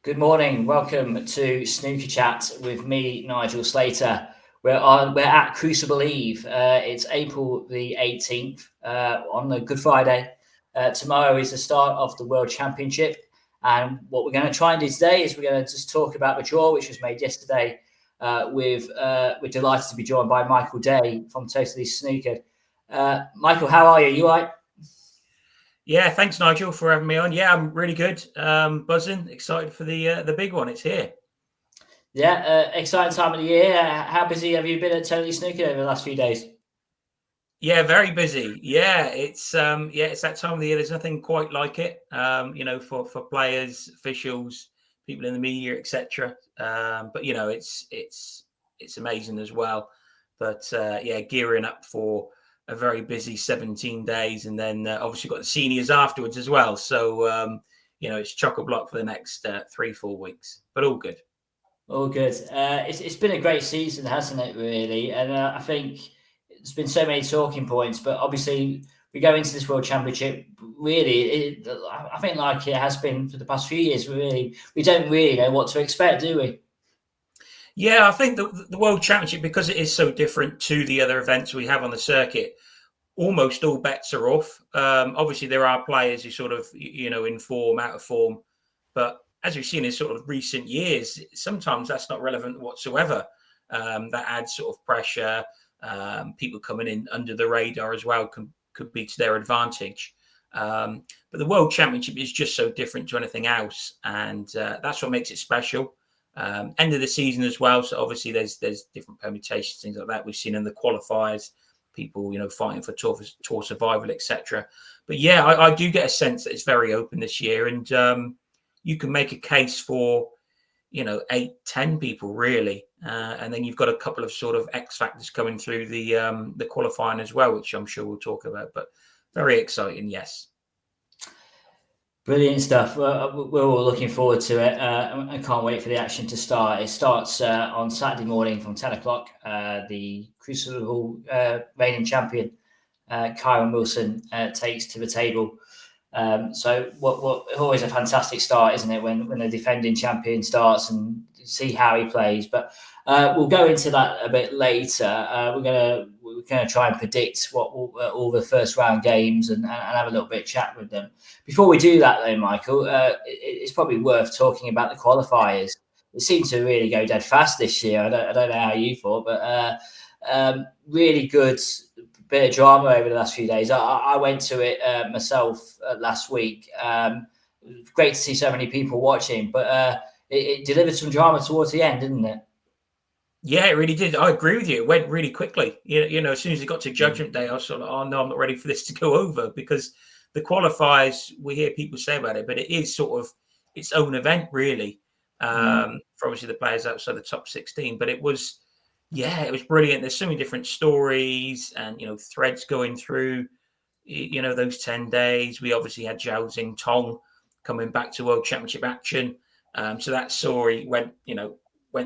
Good morning. Welcome to Snooker Chat with me, Nigel Slater. We're at Crucible Eve. It's April the 18th on a Good Friday. Tomorrow is the start of the World Championship, and what we're going to try and do today is we're going to just talk about the draw, which was made yesterday. We're delighted to be joined by Michael Day from Totally Snookered. Michael, how are you? You all right? Yeah, thanks, Nigel, for having me on. Yeah, I'm really good. Buzzing, excited for the big one. It's here. Yeah, exciting time of the year. How busy have you been at Totally Snookered over the last few days? Yeah, very busy. Yeah, it's that time of the year. There's nothing quite like it. For players, officials, people in the media, etc. But it's amazing as well. But yeah, gearing up for a very busy 17 days, and then obviously got the seniors afterwards as well. So it's chock a block for the next 3-4 weeks. But all good. All good. It's been a great season, hasn't it? Really, and I think there's been so many talking points. But obviously, we go into this World Championship. Really, I think like it has been for the past few years. We don't really know what to expect, do we? Yeah, I think the World Championship, because it is so different to the other events we have on the circuit, almost all bets are off. Obviously, there are players who sort of, in form, out of form. But as we've seen in sort of recent years, sometimes that's not relevant whatsoever. That adds sort of pressure. People coming in under the radar as well could be to their advantage. But the World Championship is just so different to anything else. And that's what makes it special. End of the season as well. So obviously there's different permutations, things like that. We've seen in the qualifiers, people, fighting for tour survival, etc. But yeah, I do get a sense that it's very open this year, and you can make a case for 8-10 people really, and then you've got a couple of sort of X factors coming through the qualifying as well, which I'm sure we'll talk about. But very exciting, yes. Brilliant stuff. We're all looking forward to it. I can't wait for the action to start. It starts on Saturday morning from 10 o'clock. The Crucible reigning champion, Kyron Wilson, takes to the table. So what always a fantastic start, isn't it, when the defending champion starts, and see how he plays. But we'll go into that a bit later. We're gonna try and predict what all the first round games and have a little bit of chat with them. Before we do that, though, Michael, it's probably worth talking about the qualifiers. It seemed to really go dead fast this year. I don't know how you thought, but really good bit of drama over the last few days. I went to it myself last week. Great to see so many people watching, but it delivered some drama towards the end, didn't it? Yeah, it really did. I agree with you. It went really quickly. As soon as it got to Judgment Day, I was sort of, oh no, I'm not ready for this to go over, because the qualifiers, we hear people say about it, but it is sort of its own event, really. For obviously the players outside the top 16. But it was brilliant. There's so many different stories and threads going through those 10 days. We obviously had Zhao Xing Tong coming back to World Championship action. So that story went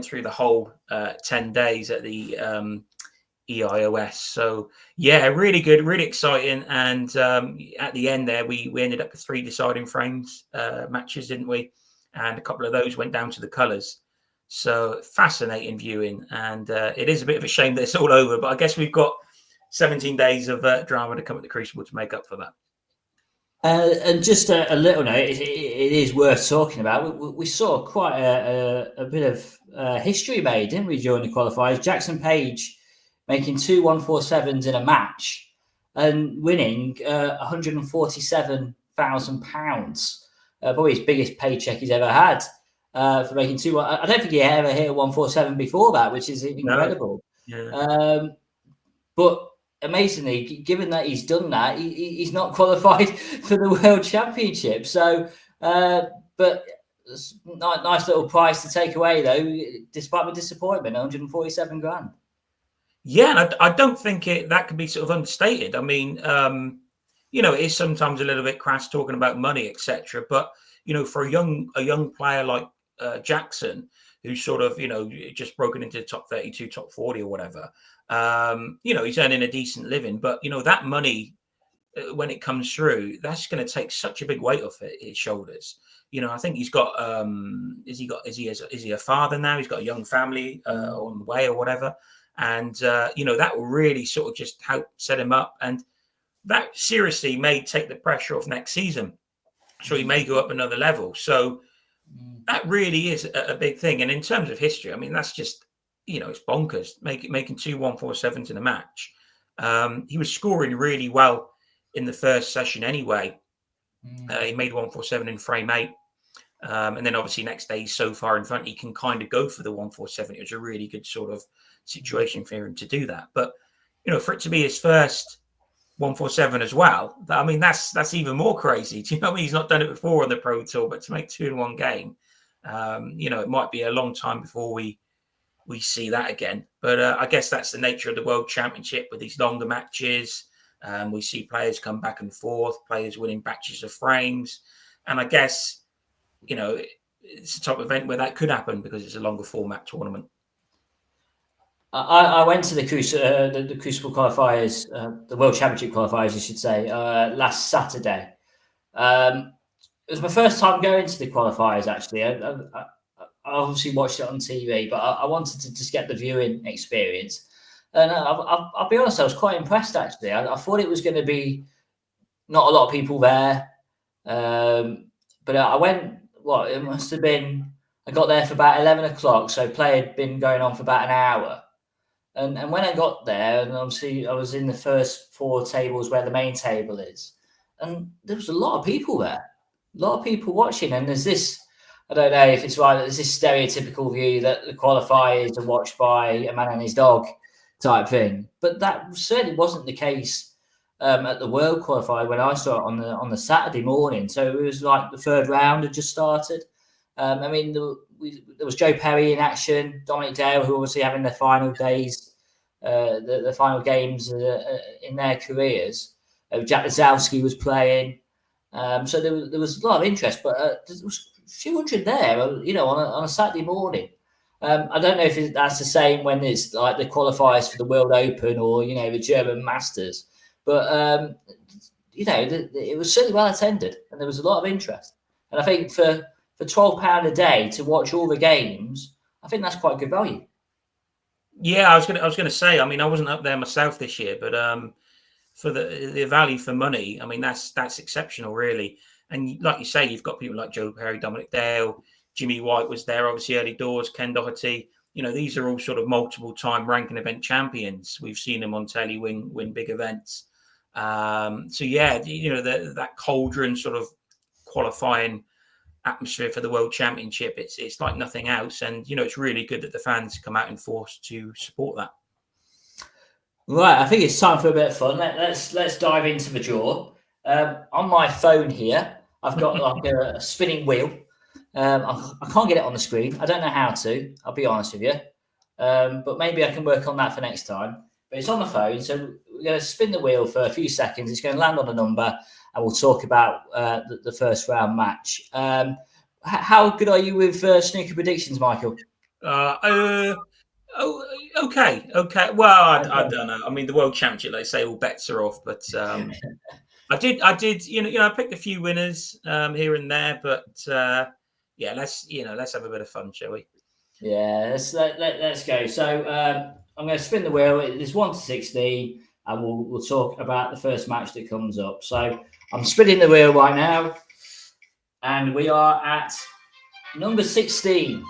through the whole 10 days at the EIOS. So yeah, really good, really exciting. And at the end there, we ended up with 3 deciding frames matches, didn't we? And a couple of those went down to the colours. So fascinating viewing. And it is a bit of a shame that it's all over, but I guess we've got 17 days of drama to come at the Crucible to make up for that. And just a little note, it is worth talking about. We saw quite a bit of history made, didn't we, during the qualifiers? Jackson Page making 2 147s in a match and winning £147,000. Probably his biggest paycheck he's ever had for making 2. I don't think he ever hit a 147 before that, which is incredible. No. Yeah. But amazingly, given that he's done that, he's not qualified for the World Championship. So, but nice little prize to take away, though, despite the disappointment, 147 grand. Yeah, and I don't think that can be sort of understated. I mean, it is sometimes a little bit crass talking about money, etc. But for a young player like Jackson, who's sort of just broken into the top 32, top 40 or whatever, he's earning a decent living. But that money when it comes through, that's going to take such a big weight off his shoulders. I think he's got. Is he a father now? He's got a young family on the way or whatever, and that will really sort of just help set him up, and that seriously may take the pressure off next season. So he may go up another level. So that really is a big thing. And in terms of history, I mean, that's just it's bonkers making 2 147s in a match. He was scoring really well in the first session anyway. He made 147 in frame 8. And then obviously next day he's so far in front he can kind of go for the 147. It was a really good sort of situation for him to do that. But for it to be his first 147 as well, I mean that's even more crazy. Do you know what I mean? He's not done it before on the Pro Tour, but to make 2 in one game, it might be a long time before we see that again. But I guess that's the nature of the World Championship with these longer matches. We see players come back and forth, players winning batches of frames. And I guess, it's a type of event where that could happen because it's a longer format tournament. I went to the Crucible qualifiers, the World Championship qualifiers, you should say, last Saturday. It was my first time going to the qualifiers, actually. I obviously watched it on TV, but I wanted to just get the viewing experience. And I'll be honest, I was quite impressed, actually. I thought it was going to be not a lot of people there. But I went, it must have been, I got there for about 11 o'clock, so play had been going on for about an hour. And when I got there, and obviously I was in the first 4 tables where the main table is, and there was a lot of people there, a lot of people watching. And there's this, I don't know if it's right, there's this stereotypical view that the qualifiers are watched by a man and his dog type thing. But that certainly wasn't the case at the World Qualifier when I started on the Saturday morning. So it was like the 3rd round had just started. I mean, there was Joe Perry in action, Dominic Dale, who obviously having their final days, the final games in their careers. Jack Lazowski was playing. So there was a lot of interest, but there was a few hundred there, on a Saturday morning. I don't know if that's the same when it's like the qualifiers for the World Open or, the German Masters. But, it was certainly well attended and there was a lot of interest. And I think for £12 a day to watch all the games, I think that's quite good value. Yeah, I was gonna say. I mean, I wasn't up there myself this year, but for the value for money, I mean, that's exceptional, really. And like you say, you've got people like Joe Perry, Dominic Dale, Jimmy White was there, obviously early doors, Ken Doherty. These are all sort of multiple time ranking event champions. We've seen them on telly win big events. So yeah, that cauldron sort of qualifying atmosphere for the World Championship, it's like nothing else. And it's really good that the fans come out in force to support that. Right, I think it's time for a bit of fun. Let's dive into the draw. On my phone here, I've got like a spinning wheel. I can't get it on the screen. I don't know how to. I'll be honest with you, but maybe I can work on that for next time. But it's on the phone, so we're going to spin the wheel for a few seconds. It's going to land on a number, and we'll talk about the first round match. How good are you with snooker predictions, Michael? Okay. Well, I don't know. I mean, the World Championship, they say all bets are off, but I did. I picked a few winners here and there, but yeah, let's have a bit of fun, shall we? Yeah, let's go. So I'm going to spin the wheel. It's 1 to 16, and we'll talk about the first match that comes up. So I'm spinning the wheel right now, and we are at number 16.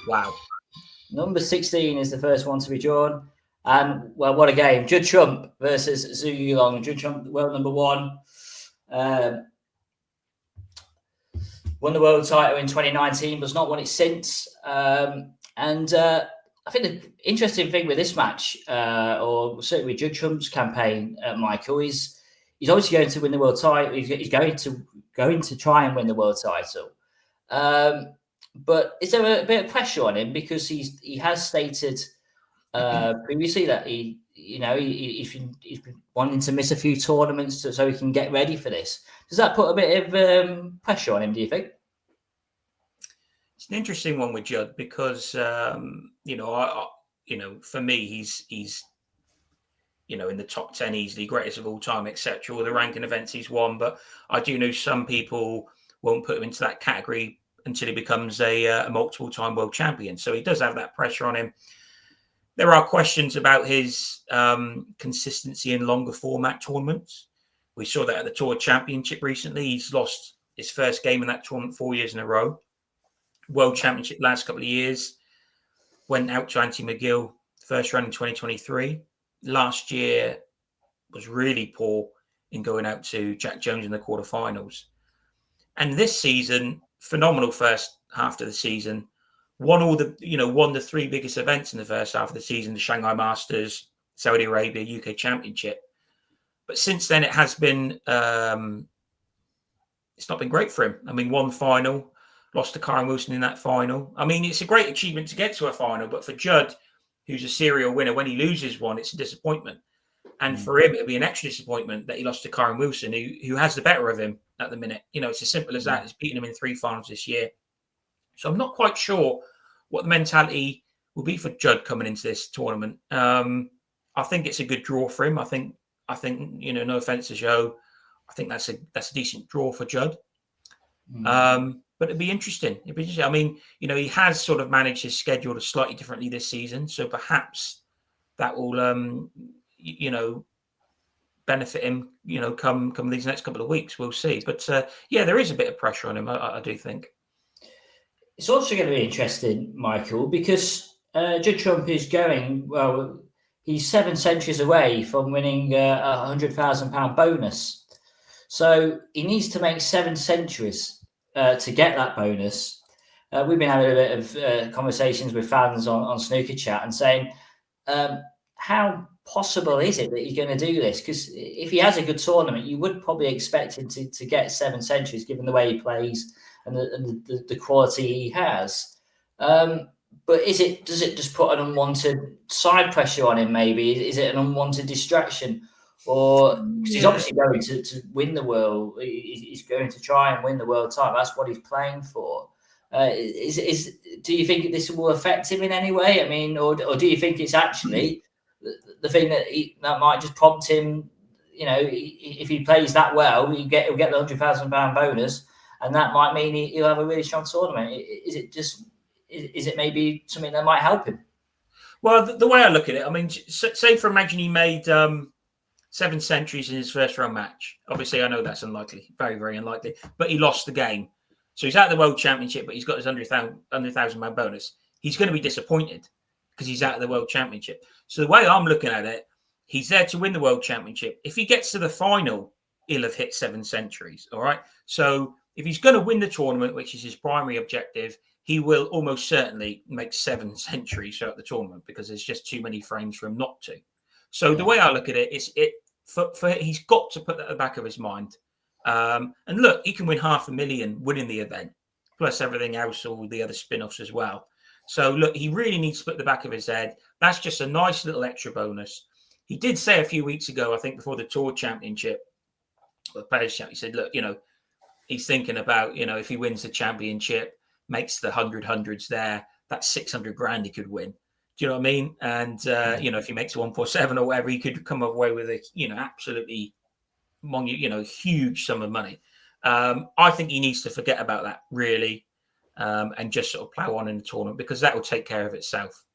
Wow. Number 16 is the first one to be drawn. And, well, what a game. Judd Trump versus Zhu Yulong. Judd Trump, world number 1. Won the world title in 2019, but has not won it since. I think the interesting thing with this match, or certainly with Judd Trump's campaign, Michael, is he's obviously going to win the world title. He's going to try and win the world title. But is there a bit of pressure on him because he has stated previously that he's been wanting to miss a few tournaments so he can get ready for this. Does that put a bit of pressure on him, do you think? It's an interesting one with Judd because for me he's in the top 10 easily, greatest of all time, etc., or the ranking events he's won. But I do know some people won't put him into that category until he becomes a multiple-time world champion. So he does have that pressure on him. There are questions about his consistency in longer format tournaments. We saw that at the Tour Championship recently. He's lost his first game in that tournament 4 years in a row. World Championship last couple of years. Went out to Anthony McGill first round in 2023. Last year was really poor in going out to Jack Jones in the quarterfinals. And this season, phenomenal first half of the season. Won the three biggest events in the first half of the season: the Shanghai Masters, Saudi Arabia, UK Championship. But since then, it has been it's not been great for him. I mean, one final, lost to Kyron Wilson in that final. I mean, it's a great achievement to get to a final, but for Judd, who's a serial winner, when he loses one, it's a disappointment. And for him, it'll be an extra disappointment that he lost to Kyron Wilson, who has the better of him at the minute. It's as simple as that. He's beaten him in 3 finals this year. So I'm not quite sure what the mentality will be for Judd coming into this tournament. I think it's a good draw for him. I think no offense to Joe, I think that's a decent draw for Judd. But it'd be interesting. I mean, he has sort of managed his schedule slightly differently this season, so perhaps that will benefit him. Come these next couple of weeks, we'll see. But there is a bit of pressure on him. I do think. It's also going to be interesting, Michael, because Judd Trump is going, he's 7 centuries away from winning a £100,000 bonus. So he needs to make 7 centuries to get that bonus. We've been having a bit of conversations with fans on Snooker Chat and saying, how possible is it that he's going to do this? Because if he has a good tournament, you would probably expect him to get 7 centuries, given the way he plays and the quality he has. But does it just put an unwanted side pressure on him? Maybe is it an unwanted distraction, or because he's obviously going to win the world, he's going to try and win the world title. That's what he's playing for. Do you think this will affect him in any way? I mean, or do you think it's actually the thing that might just prompt him? If he plays that well, he'll get the £100,000 bonus, and that might mean he'll have a really strong tournament. Is it maybe something that might help him? Well, the way I look at it, I mean, say for imagine he made 7 centuries in his first round match. Obviously, I know that's unlikely, very, very unlikely, but he lost the game. So he's at the World Championship, but he's got his £100,000 bonus. He's going to be disappointed because he's out of the World Championship. So the way I'm looking at it, he's there to win the World Championship. If he gets to the final, he'll have hit 7 centuries. All right. So if he's going to win the tournament, which is his primary objective, he will almost certainly make 7 centuries throughout the tournament because there's just too many frames for him not to. So the way I look at it is he's got to put that at the back of his mind. And look, he can win $500,000 winning the event, plus everything else, all the other spin-offs as well. So look, he really needs to put the back of his head. That's just a nice little extra bonus. He did say a few weeks ago, I think before the Tour Championship, the Players' Championship, he said, look, he's thinking about, if he wins the championship, makes the hundreds there, that's 600 grand he could win. Do you know what I mean? And, if he makes 147 or whatever, he could come away with a, absolutely huge sum of money. I think he needs to forget about that, really, and just sort of plow on in the tournament, because that will take care of itself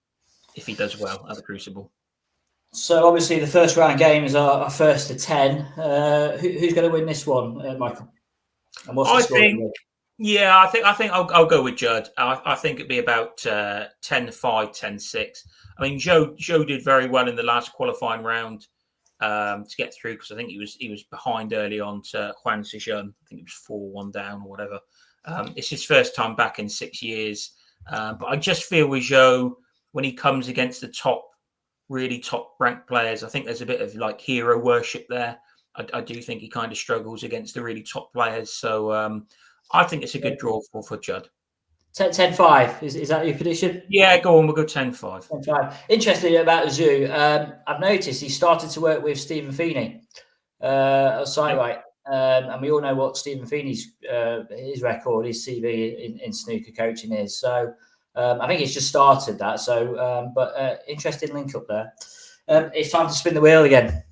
if he does well at the Crucible. So obviously the first round games are first to 10. Who's going to win this one, Michael? And what's the score? I think I'll go with Judd. I think it'd be about 10-5, 10-6. I mean, Joe did very well in the last qualifying round to get through, because I think he was behind early on to Juan Sijun. I think it was 4-1 down or whatever. It's his first time back in 6 years. But I just feel with Joe, when he comes against the really top ranked players, I think there's a bit of like hero worship there. I do think he kind of struggles against the really top players. So I think it's a good draw for Judd. 10-5, is that your prediction? Yeah, go on, we'll go 10-5. 10-5. Interesting about Zhu, I've noticed he started to work with Stephen Feeney at SiteRight. And we all know what Stephen Feeney's his record, his CV in snooker coaching is. So I think he's just started that. So, but interesting link up there. It's time to spin the wheel again.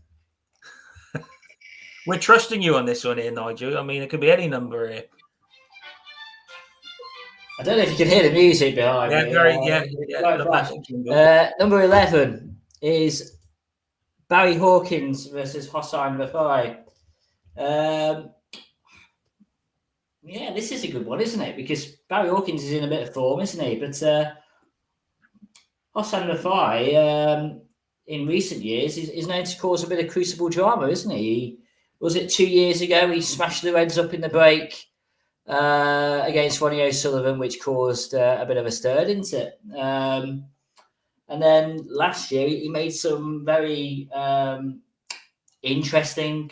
We're trusting you on this one here, Nigel. I mean, it could be any number here. I don't know if you can hear the music behind me. Number 11 is Barry Hawkins versus Hossein Rafai. Yeah, this is a good one, isn't it? Because Barry Hawkins is in a bit of form, isn't he? But Hossein Rafai, in recent years, is known to cause a bit of crucible drama, isn't he? Was it 2 years ago he smashed the Reds up in the break against Ronnie O'Sullivan, which caused a bit of a stir, didn't it? And then last year he made some very interesting,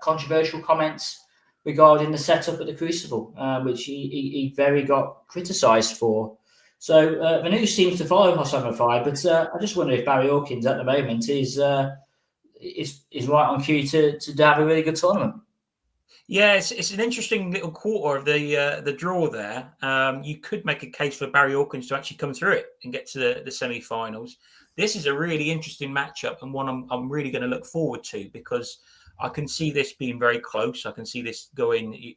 controversial comments regarding the setup at the Crucible, which he very got criticised for. So the news seems to follow Hossein Rafai, but I just wonder if Barry Hawkins at the moment is right on cue to have a really good tournament. Yeah, it's an interesting little quarter of the draw there. You could make a case for Barry Hawkins to actually come through it and get to the semi-finals. This is a really interesting matchup and one I'm really going to look forward to, because I can see this being very close. I can see this going,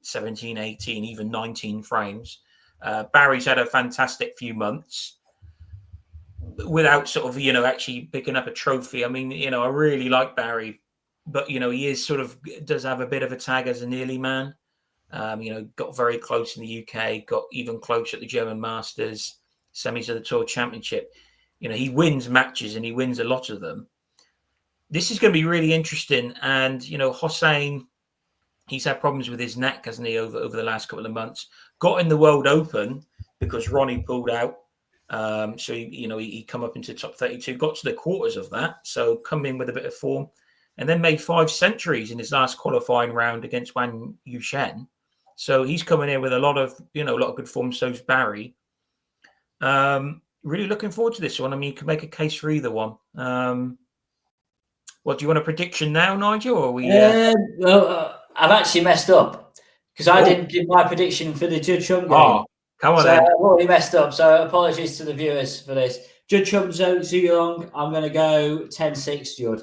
17, 18, even 19 frames. Barry's had a fantastic few months without sort of, actually picking up a trophy. I mean, I really like Barry, but, he is does have a bit of a tag as a nearly man. Got very close in the UK, got even close at the German Masters, semis of the Tour Championship. He wins matches and he wins a lot of them. This is going to be really interesting. And, Hossein, he's had problems with his neck, hasn't he, over the last couple of months. Got in the World Open because Ronnie pulled out. So, he come up into top 32, got to the quarters of that. So come in with a bit of form, and then made 5 centuries in his last qualifying round against Wang Yushen. So he's coming in with a lot of good form. So's Barry. Really looking forward to this one. I mean, you can make a case for either one. What do you want a prediction now, Nigel? Or are we? I've actually messed up because I didn't give my prediction for the Judd Trump game. Oh, come on, so then. I've already messed up. So apologies to the viewers for this. Judd Trump, Zhu Yong. I'm going to go 10-6, Judd.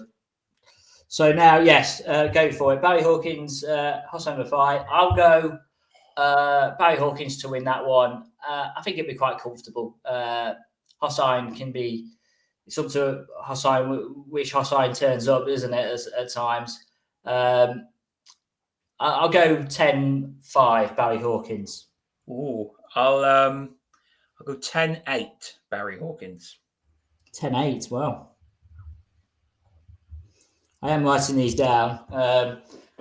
So now, yes, go for it. Barry Hawkins, Hossein Rafai. I'll go Barry Hawkins to win that one. I think it'd be quite comfortable. Hossein can be. It's up to Hossein, which Hossein turns up, isn't it, at times? I'll go 10-5, Barry Hawkins. Ooh, I'll go 10-8, Barry Hawkins. 10-8, wow. I am writing these down.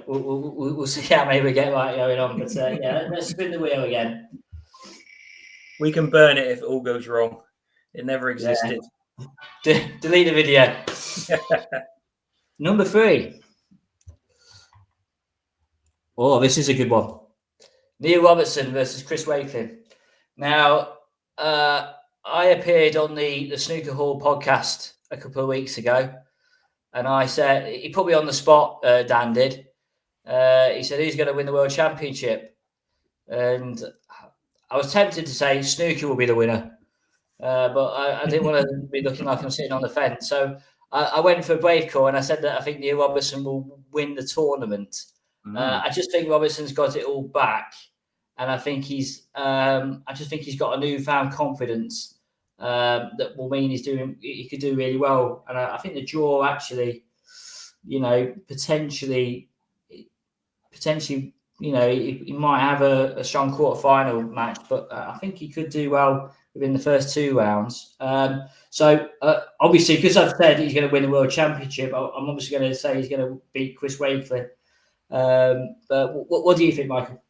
We'll see how many we get right going on. But yeah, let's spin the wheel again. We can burn it if it all goes wrong. It never existed. Yeah. Delete the video. Number 3. Oh, this is a good one. Neil Robertson versus Chris Wakelin. Now, I appeared on the Snooker Hall podcast a couple of weeks ago, and I said, he put me on the spot, Dan did. He said, who's going to win the World Championship? And I was tempted to say Snooker will be the winner. But I didn't want to be looking like I'm sitting on the fence. So I went for a brave call, and I said that I think Neil Robertson will win the tournament. I just think Robertson's got it all back, and I think he's got a newfound confidence that will mean he could do really well. And I think the draw actually, potentially, he might have a strong quarter-final match, but I think he could do well within the first 2 rounds. So obviously, because I've said he's going to win the World Championship, I'm obviously going to say he's going to beat Chris Wakelin. But what do you think, Michael?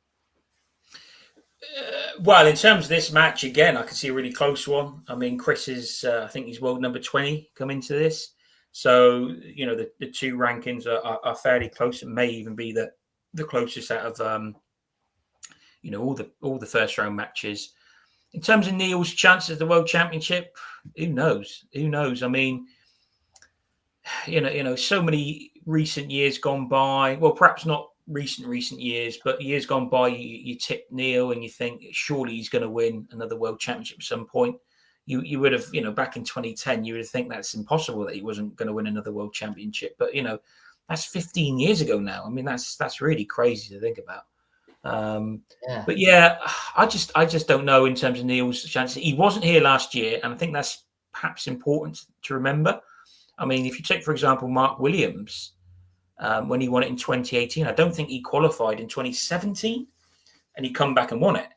Well, in terms of this match, again, I can see a really close one. I mean, Chris is, I think he's world number 20 coming to this. So, the 2 rankings are fairly close. It may even be the closest out of, all the first round matches. In terms of Neil's chances at the World Championship, who knows? I mean, so many recent years gone by. Well, perhaps not recent years, but years gone by, you tip Neil and you think surely he's going to win another World Championship at some point. you would have, back in 2010, you would think that's impossible that he wasn't going to win another world championship. But, that's 15 years ago now. I mean, that's really crazy to think about. But yeah, I just don't know in terms of Neil's chances. He wasn't here last year, and I think that's perhaps important to remember. I mean, if you take, for example, Mark Williams, when he won it in 2018, I don't think he qualified in 2017, and he come back and won it.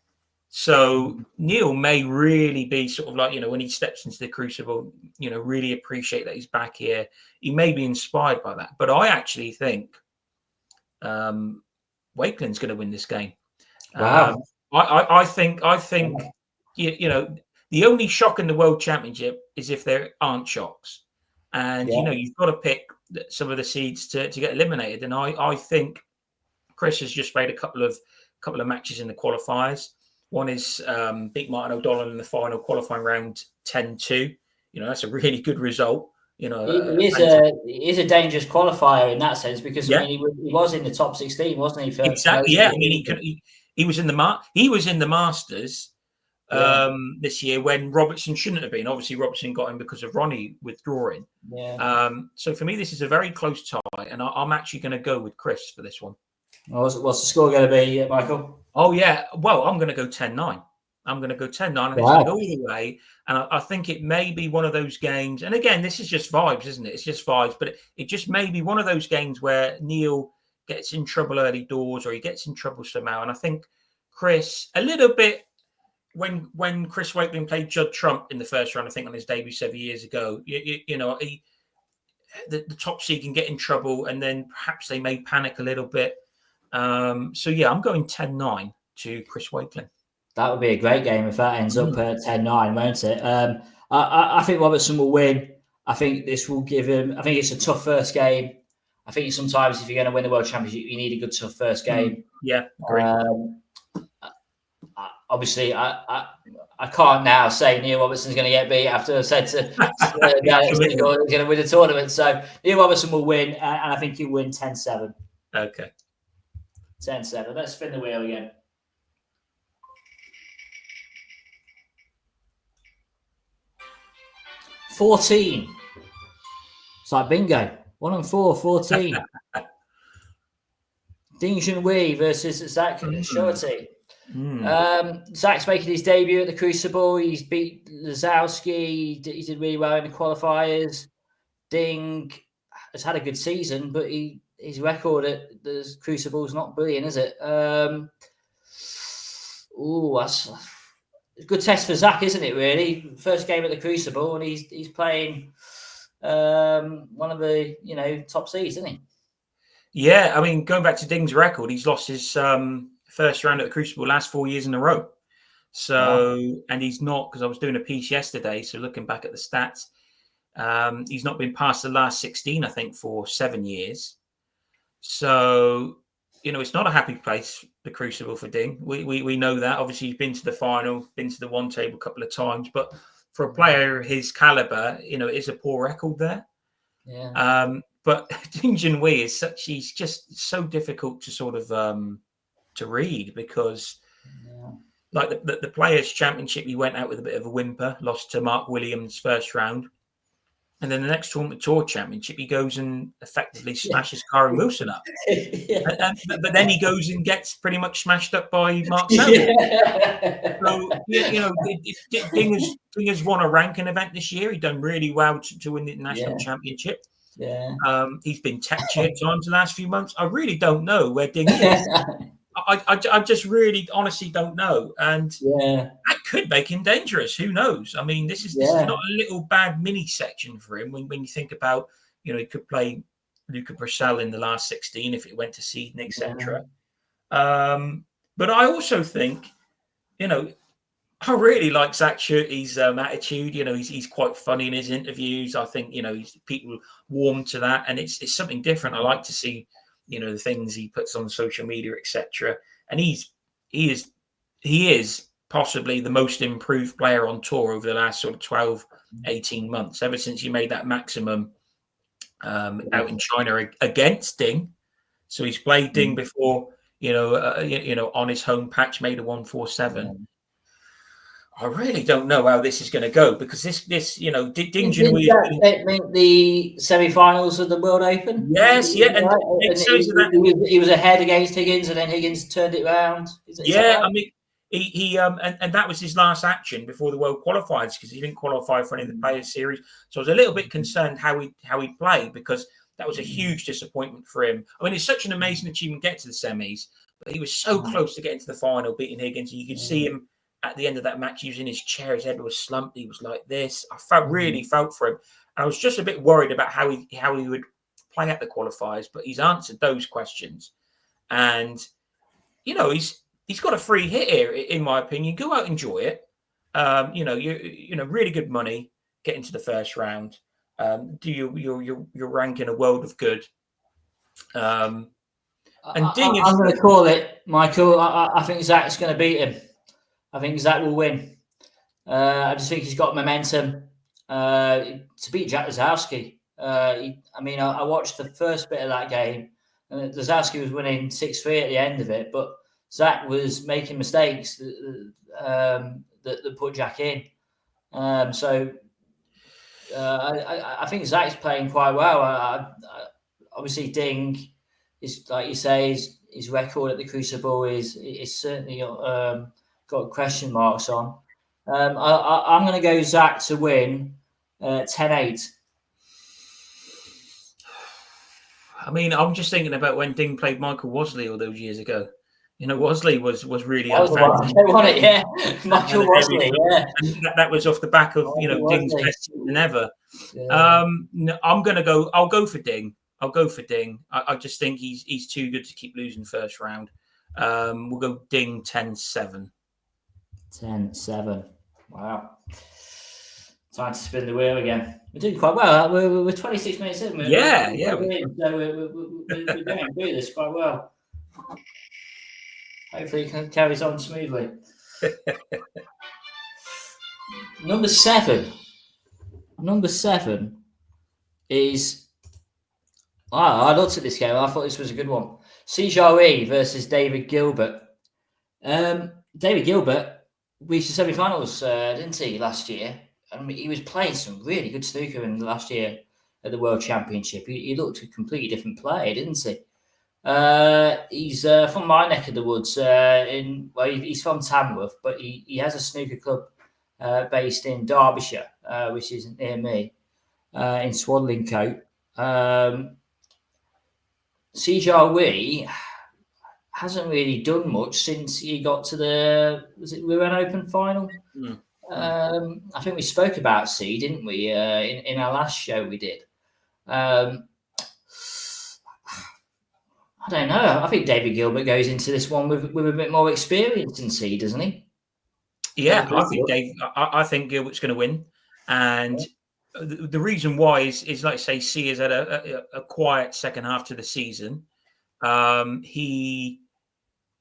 So Neil may really be sort of like, when he steps into the crucible, really appreciate that he's back here. He may be inspired by that. But I actually think Wakeland's going to win this game. Wow. I think the only shock in the World Championship is if there aren't shocks. And, you've got to pick some of the seeds to get eliminated. And I think Chris has just made a couple of matches in the qualifiers. One is beat Martin O'Donnell in the final qualifying round 10-2. That's a really good result. He is a dangerous qualifier in that sense because I mean he was in the top 16, wasn't he? For exactly. Yeah. I mean he was in the Masters this year when Robertson shouldn't have been. Obviously Robertson got him because of Ronnie withdrawing. Yeah. So for me this is a very close tie, and I'm actually going to go with Chris for this one. What's the score going to be, Michael? Oh, yeah. Well, I'm going to go 10-9. I'm going to go 10-9. I think it's going to go either way. And I think it may be one of those games. And again, this is just vibes, isn't it? It's just vibes. But it just may be one of those games where Neil gets in trouble early doors or he gets in trouble somehow. And I think Chris, a little bit, when Chris Wakeling played Judd Trump in the first round, I think on his debut 7 years ago, the top seed can get in trouble and then perhaps they may panic a little bit. So yeah, I'm going 10-9 to Chris Wakeling. That would be a great game if that ends up at 10-9, won't it? I think Robertson will win. I think this will give him. I think it's a tough first game. I think sometimes if you're going to win the World Championship, you need a good tough first game. Yeah, agree. Obviously, I can't now say Neil Robertson's going to get beat after I said to he's going to win the tournament. So Neil Robertson will win, and I think he'll win 10-7. Okay. 10-7. Let's spin the wheel again. 14. It's like bingo. 1 and 4, 14. Ding Junhui versus Zach Shorty. Zach's making his debut at the Crucible. He's beat Lazowski. He did really well in the qualifiers. Ding has had a good season, but his record at the Crucible is not brilliant, is it? That's a good test for Zach, isn't it? Really, first game at the Crucible, and he's playing one of the top seeds, isn't he? Yeah, I mean, going back to Ding's record, he's lost his first round at the Crucible last 4 years in a row. So, and he's not, because I was doing a piece yesterday, so looking back at the stats, he's not been past the last 16, I think, for 7 years. So, it's not a happy place, the Crucible, for Ding. We know that. Obviously, he's been to the final, been to the one table a couple of times, but for a player of his caliber, it is a poor record there. Yeah. But Ding Junhui he's just so difficult to sort of to read because, like the Players' Championship, he went out with a bit of a whimper, lost to Mark Williams first round. And then the next Tournament Tour Championship, he goes and effectively smashes Karen Wilson up. But then he goes and gets pretty much smashed up by Mark Selby. So, Ding has won a ranking event this year. He's done really well to win the national championship. Yeah. He's been tetchy at times the last few months. I really don't know where Ding is. I just really honestly don't know. And that could make him dangerous. Who knows? I mean, this is not a little bad mini section for him when you think about, he could play Luca Brissell in the last 16 if it went to seed, etc. But I also think, I really like Zach Shirty's attitude. He's quite funny in his interviews. I think, people warm to that, and it's something different. I like to see, the things he puts on social media, etc. And he is possibly the most improved player on tour over the last sort of 12, 18 months, ever since he made that maximum out in China against Ding. So he's played Ding before, on his home patch, made a 147. I really don't know how this is going to go because this Ding's Did that mean the semi-finals of the World Open? Yes, yeah, and he was ahead against Higgins, and then Higgins turned it round. Is that right? I mean, he and that was his last action before the World Qualifiers because he didn't qualify for any of the Players Series. So I was a little bit concerned how he played because that was a huge disappointment for him. I mean, it's such an amazing achievement to get to the semis, but he was so close to getting to the final, beating Higgins, and you could see him at the end of that match. He was in his chair, his head was slumped. He was like this. I really felt for him. And I was just a bit worried about how he would play at the qualifiers, but he's answered those questions, and he's got a free hit here, in my opinion. Go out, enjoy it. Really good money getting to the first round. Do your rank in a world of good. And Ding I'm going to call it, Michael. I think Zach's going to beat him. I think Zach will win. I just think he's got momentum to beat Jack Lazowski. I watched the first bit of that game, and Lazowski was winning 6-3 at the end of it, but Zach was making mistakes that put Jack in. I think Zach's playing quite well. Obviously, Ding is, like you say, his record at the Crucible is certainly got question marks on. I'm going to go Zach to win 10-8. I mean, I'm just thinking about when Ding played Michael Wosley all those years ago. Wosley was really unfantastic. Won it, yeah. Michael Wosley, yeah. And that was off the back of Ding's best season ever. Yeah. No, I'll go for Ding. I just think he's too good to keep losing first round. We'll go Ding 10-7. 10-7. Wow. Time to spin the wheel again. We're doing quite well. We're 26 minutes in. We're going through this quite well. Hopefully it carries on smoothly. Number seven is... I looked at this game. I thought this was a good one. Sijari versus David Gilbert. David Gilbert reached the semi-finals, didn't he, last year? I mean, he was playing some really good snooker in the last year at the World Championship. He looked a completely different player, didn't he? He's from my neck of the woods. He's from Tamworth, but he has a snooker club based in Derbyshire, which isn't near me, in Swadlincote. Sijari hasn't really done much since he got to the Rouen Open final. I think we spoke about C, didn't we? In our last show we did. I don't know. I think David Gilbert goes into this one with a bit more experience in C, doesn't he? Yeah, I think Gilbert's going to win, and the reason why is like I say, C has had a quiet second half to the season. He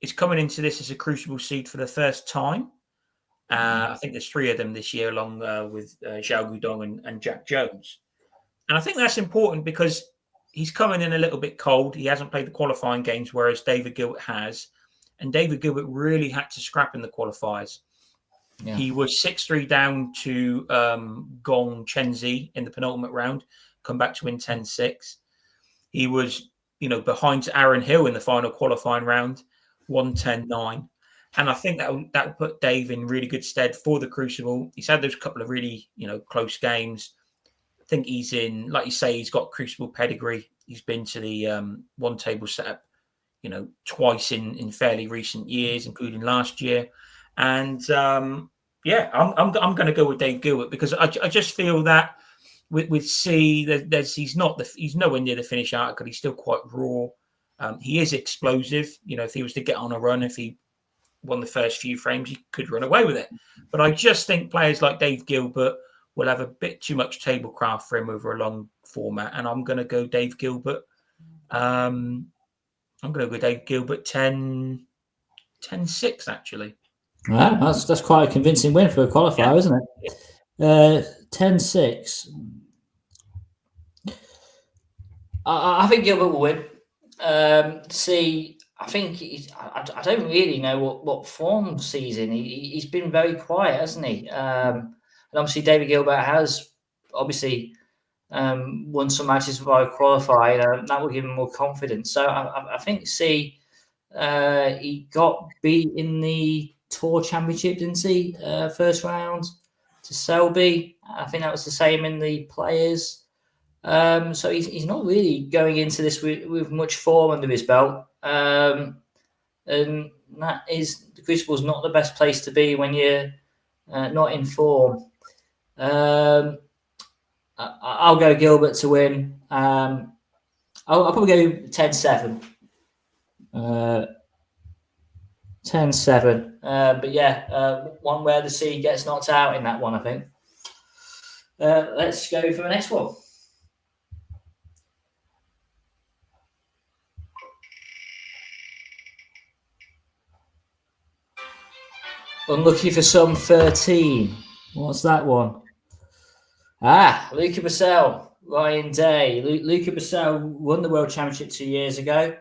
is coming into this as a Crucible seed for the first time. I think there's 3 of them this year, along with Zhao Gudong and Jack Jones. And I think that's important because he's coming in a little bit cold. He hasn't played the qualifying games, whereas David Gilbert has. And David Gilbert really had to scrap in the qualifiers. Yeah. He was 6-3 down to Gong Chenzi in the penultimate round, come back to win 10-6. He was, behind to Aaron Hill in the final qualifying round, 1-10-9. And I think that would put Dave in really good stead for the Crucible. He's had those couple of really, close games. I think he's in, like you say, he's got Crucible pedigree. He's been to the one table setup, twice in fairly recent years, including last year. And I'm going to go with Dave Gilbert because I just feel that with C, he's nowhere near the finish article. He's still quite raw. He is explosive. If he was to get on a run, if he won the first few frames, he could run away with it. But I just think players like Dave Gilbert will have a bit too much tablecraft for him over a long format. And I'm going to go Dave Gilbert. I'm going to go Dave Gilbert 10-6, actually. Wow, that's quite a convincing win for a qualifier, isn't it? 10-6. I think Gilbert will win. C, I think I don't really know what form he's in. He's been very quiet, hasn't he? And obviously David Gilbert has obviously won some matches via qualifying. That will give him more confidence. So I think he got beat in the Tour Championship, didn't he? First round to Selby. I think that was the same in the Players. So he's not really going into this with much form under his belt. And that is, the Crucible's not the best place to be when you're not in form. I'll go Gilbert to win. I'll probably go 10-7. 10-7. But yeah, one where the sea gets knocked out in that one, I think. Let's go for the next one. Unlucky for some 13. What's that one? Luca Bassell, Ryan Day. Luca Bassell won the World Championship 2 years ago.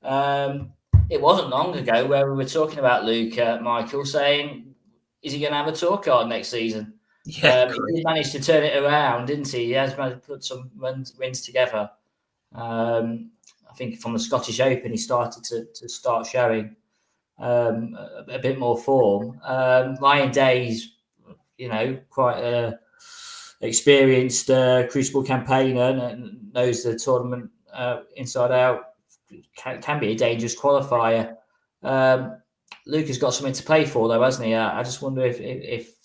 It wasn't long ago where we were talking about Luca, Michael, saying, is he going to have a tour card next season? Yeah, he managed to turn it around, didn't he? He has managed to put some wins together. I think from the Scottish Open, he started to start showing a bit more form. Ryan Day's, quite a experienced Crucible campaigner and knows the tournament inside out. Can be a dangerous qualifier. Luca's got something to play for, though, hasn't he? I just wonder if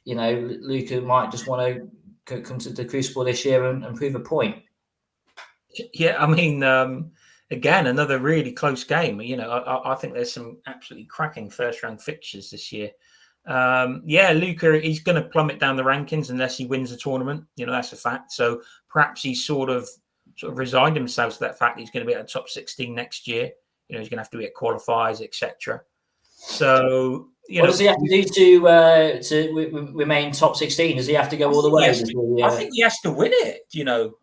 Luca might just want to come to the Crucible this year and prove a point. Yeah, I mean, again, another really close game. I think there's some absolutely cracking first-round fixtures this year. Luca, he's going to plummet down the rankings unless he wins the tournament. That's a fact. So perhaps he's sort of resigned himself to that fact that he's going to be at the top 16 next year. He's going to have to be at qualifiers, etc. So, what does he have to do to remain top 16? Does he have to go all the way? I think he has to win it.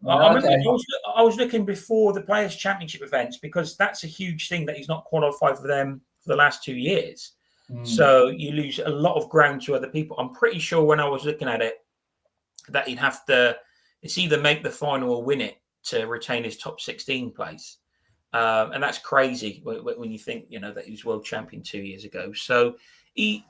I was looking before the Players' Championship events because that's a huge thing that he's not qualified for them for the last 2 years. So you lose a lot of ground to other people. I'm pretty sure when I was looking at it that he'd have to, it's either make the final or win it to retain his top 16 place. And that's crazy when you think, that he was world champion 2 years ago. So he's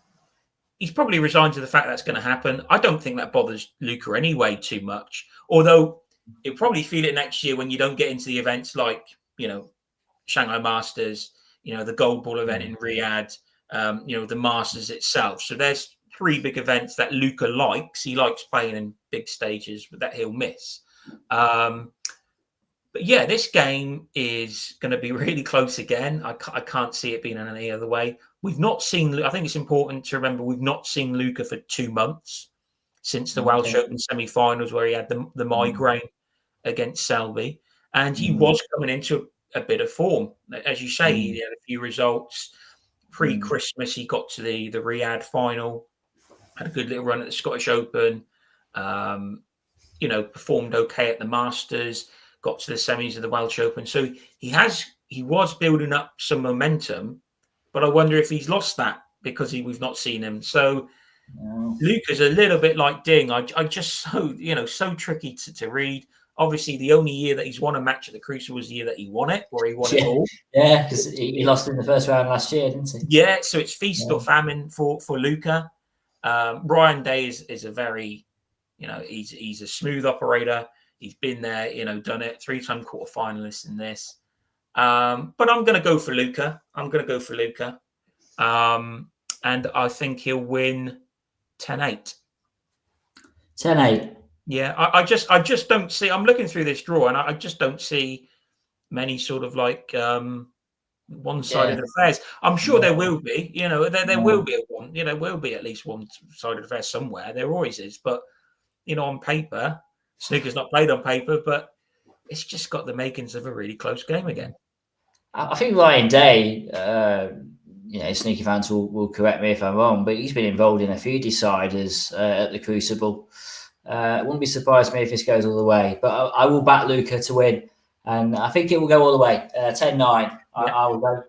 probably resigned to the fact that's going to happen. I don't think that bothers Luca anyway too much. Although he'll probably feel it next year when you don't get into the events like, Shanghai Masters, the Gold Ball event in Riyadh, the Masters itself. So there's 3 big events that Luca likes. He likes playing in big stages, but that he'll miss. But yeah, this game is going to be really close again. I can't see it being in any other way. We've not seen, I think it's important to remember, we've not seen Luca for 2 months since the Welsh Open semi-finals where he had the migraine against Selby. And he was coming into a bit of form. As you say, he had a few results. Pre-Christmas, he got to the Riyadh final, had a good little run at the Scottish Open, performed okay at the Masters, got to the semis of the Welsh Open. So he was building up some momentum, but I wonder if he's lost that because we've not seen him. So Luca's a little bit like Ding. I just so tricky to read. Obviously, the only year that he's won a match at the Crucible was the year that he won it, where he won it all. Yeah, because he lost in the first round last year, didn't he? Yeah, so it's feast or famine for Luca. Ryan Day is a very, he's a smooth operator. He's been there, done it. 3-time quarterfinalist in this. But I'm going to go for Luca. And I think he'll win 10-8. 10-8. Yeah, I just don't see. I'm looking through this draw, and I just don't see many sort of like one-sided affairs. I'm sure there will be. There will be one. Will be at least one-sided affair somewhere. There always is, but on paper, snooker's not played on paper, but it's just got the makings of a really close game again. I think Ryan Day, snooker fans will correct me if I'm wrong, but he's been involved in a few deciders at the Crucible. It wouldn't be surprised me if this goes all the way, but I will back Luca to win, and I think it will go all the way. 10-9. I will go.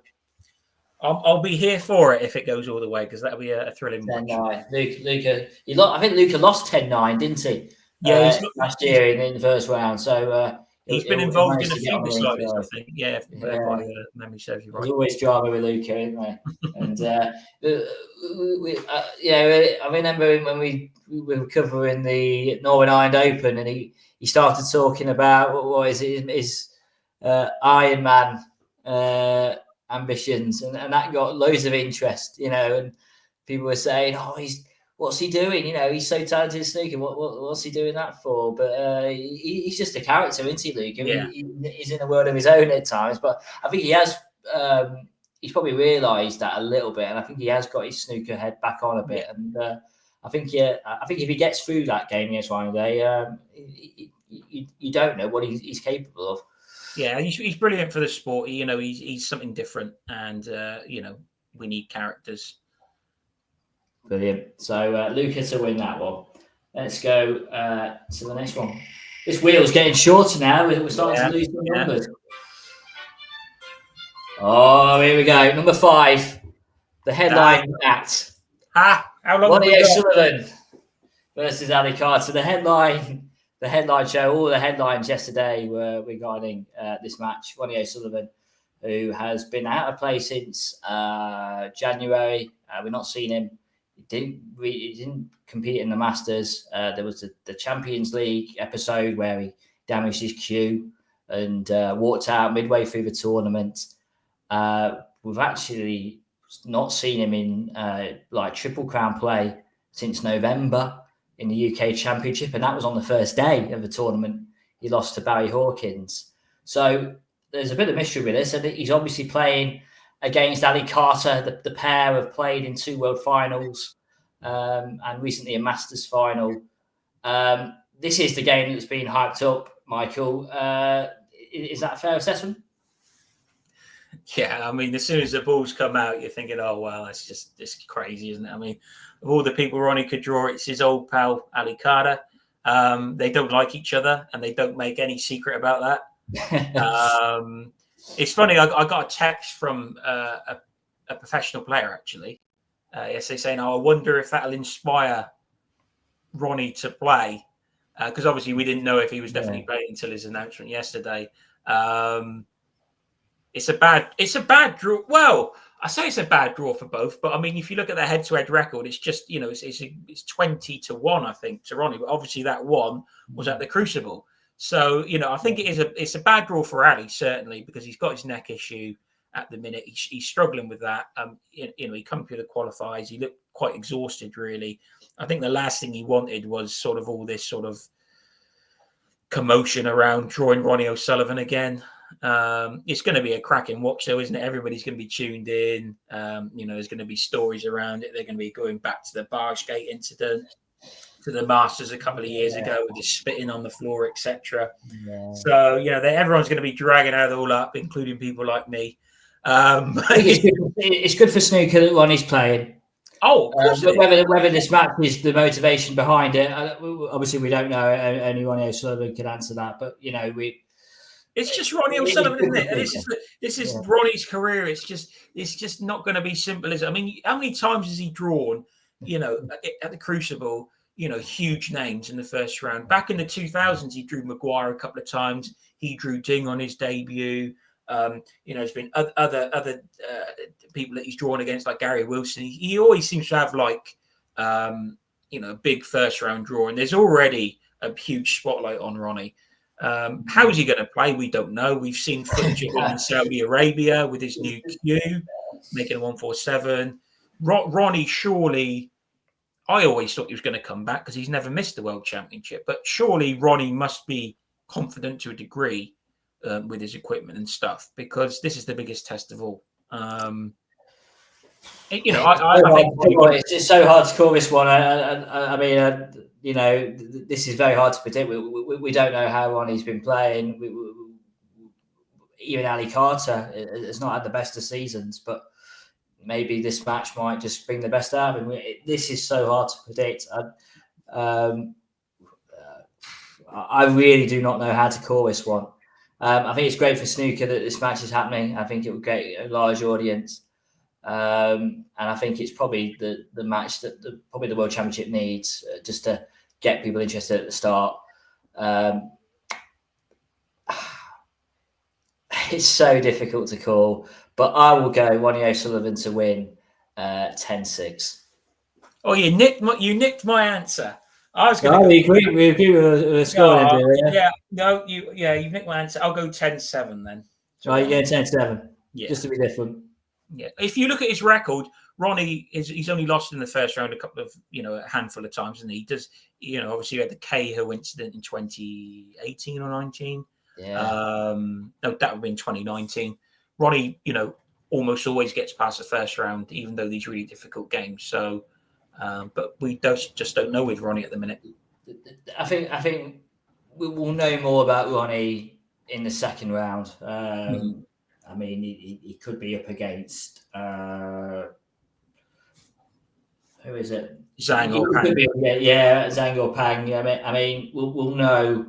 I'll be here for it if it goes all the way, because that'll be a thrilling match. 10-9. Luca, I think Luca lost 10-9, didn't he? Yeah, last year in the first round. So he's been involved in a to get few on the like this, I inside. think. Yeah, if my memory serves you right. There's always drama with Luca, isn't there? And I remember when we were covering the Northern Ireland Open, and he started talking about what is it, his Ironman ambitions, and that got loads of interest, and people were saying, what's he doing? He's so talented at snooker. What's he doing that for? But he's just a character, isn't he, Luke? Yeah. He's in a world of his own at times. But I think he has. He's probably realised that a little bit, and I think he has got his snooker head back on a bit. Yeah. And I think if he gets through that game against Ryan Day, you don't know what he's capable of. Yeah, he's brilliant for the sport. He's something different, and we need characters. Brilliant. So Luca to win that one. Let's go to the next one. This wheel's getting shorter now. We're starting to lose the numbers. Oh, here we go. Number 5, the headline act. How long have we got? Sullivan versus Ali Carter. The headline show. All the headlines yesterday were regarding this match. Ronnie O'Sullivan, who has been out of play since January. We've not seen him. He didn't compete in the Masters. There was the Champions League episode where he damaged his cue and walked out midway through the tournament. We've actually not seen him in Triple Crown play since November in the UK Championship, and that was on the first day of the tournament. He lost to Barry Hawkins. So there's a bit of mystery with this, and he's obviously playing against Ali Carter. The pair have played in 2 World Finals and recently a Masters final. This is the game that's been hyped up, Michael. Is that a fair assessment? Yeah, I mean, as soon as the balls come out, you're thinking, oh, well, it's crazy, isn't it? I mean, of all the people Ronnie could draw, it's his old pal, Ali Carter. They don't like each other, and they don't make any secret about that. It's funny, I got a text from a professional player, actually, yesterday saying, I wonder if that'll inspire Ronnie to play, because obviously we didn't know if he was definitely playing until his announcement yesterday. It's a bad draw. Well, I say it's a bad draw for both, but I mean, if you look at the head-to-head record, it's just it's 20-1, I think, to Ronnie. But obviously, that one was at the Crucible. So I think it's a bad draw for Ali, certainly, because he's got his neck issue at the minute. He's struggling with that. He come through the qualifiers. He looked quite exhausted, really. I think the last thing he wanted was sort of all this sort of commotion around drawing Ronnie O'Sullivan again. It's going to be a cracking watch, though, isn't it? Everybody's going to be tuned in. There's going to be stories around it. They're going to be going back to the Bargegate incident, to the Masters a couple of years ago with the spitting on the floor, etc. Yeah. So everyone's going to be dragging it all up, including people like me. It's good for snooker that Ronnie's playing. Oh, but whether this match is the motivation behind it, obviously we don't know. Only Ronnie O'Sullivan can answer that. But it's just Ronnie O'Sullivan, isn't it? This is Ronnie's career. It's just not going to be simple as. I mean, how many times has he drawn? At the Crucible, huge names in the first round. Back in the 2000s, he drew Maguire a couple of times. He drew Ding on his debut. There's been other people that he's drawn against, like Gary Wilson. He always seems to have a big first round draw, and there's already a huge spotlight on Ronnie. How is he going to play? We don't know. We've seen footage of him in Saudi Arabia with his new cue, making a 147. Ronnie, surely, I always thought he was going to come back because he's never missed the World Championship. But surely Ronnie must be confident to a degree with his equipment and stuff, because this is the biggest test of all. I think it's so hard to call this one. I mean, this is very hard to predict. We don't know how Ronnie's been playing. Even Ali Carter has not had the best of seasons, but maybe this match might just bring the best out of him. This is so hard to predict. I really do not know how to call this one. I think it's great for snooker that this match is happening. I think it will get a large audience. And I think it's probably the match that probably the World Championship needs just to get people interested at the start. It's so difficult to call, but I will go Ronnie O'Sullivan to win 10-6. Oh, you nicked my answer. I was going to go. We agree with the score. You've nicked my answer. I'll go 10-7 then. Right, you're going 10-7. Yeah, just to be different. Yeah, if you look at his record, Ronnie he's only lost in the first round a handful of times, and he does. Obviously you had the Cahill incident in 2018 or 19. Yeah. No, that would be in 2019. Ronnie, almost always gets past the first round, even though these really difficult games. So, but we just don't know with Ronnie at the minute. I think we will know more about Ronnie in the second round. I mean, he could be up against who is it? Zhang or Pang. Zhang or Pang. I mean, we'll know.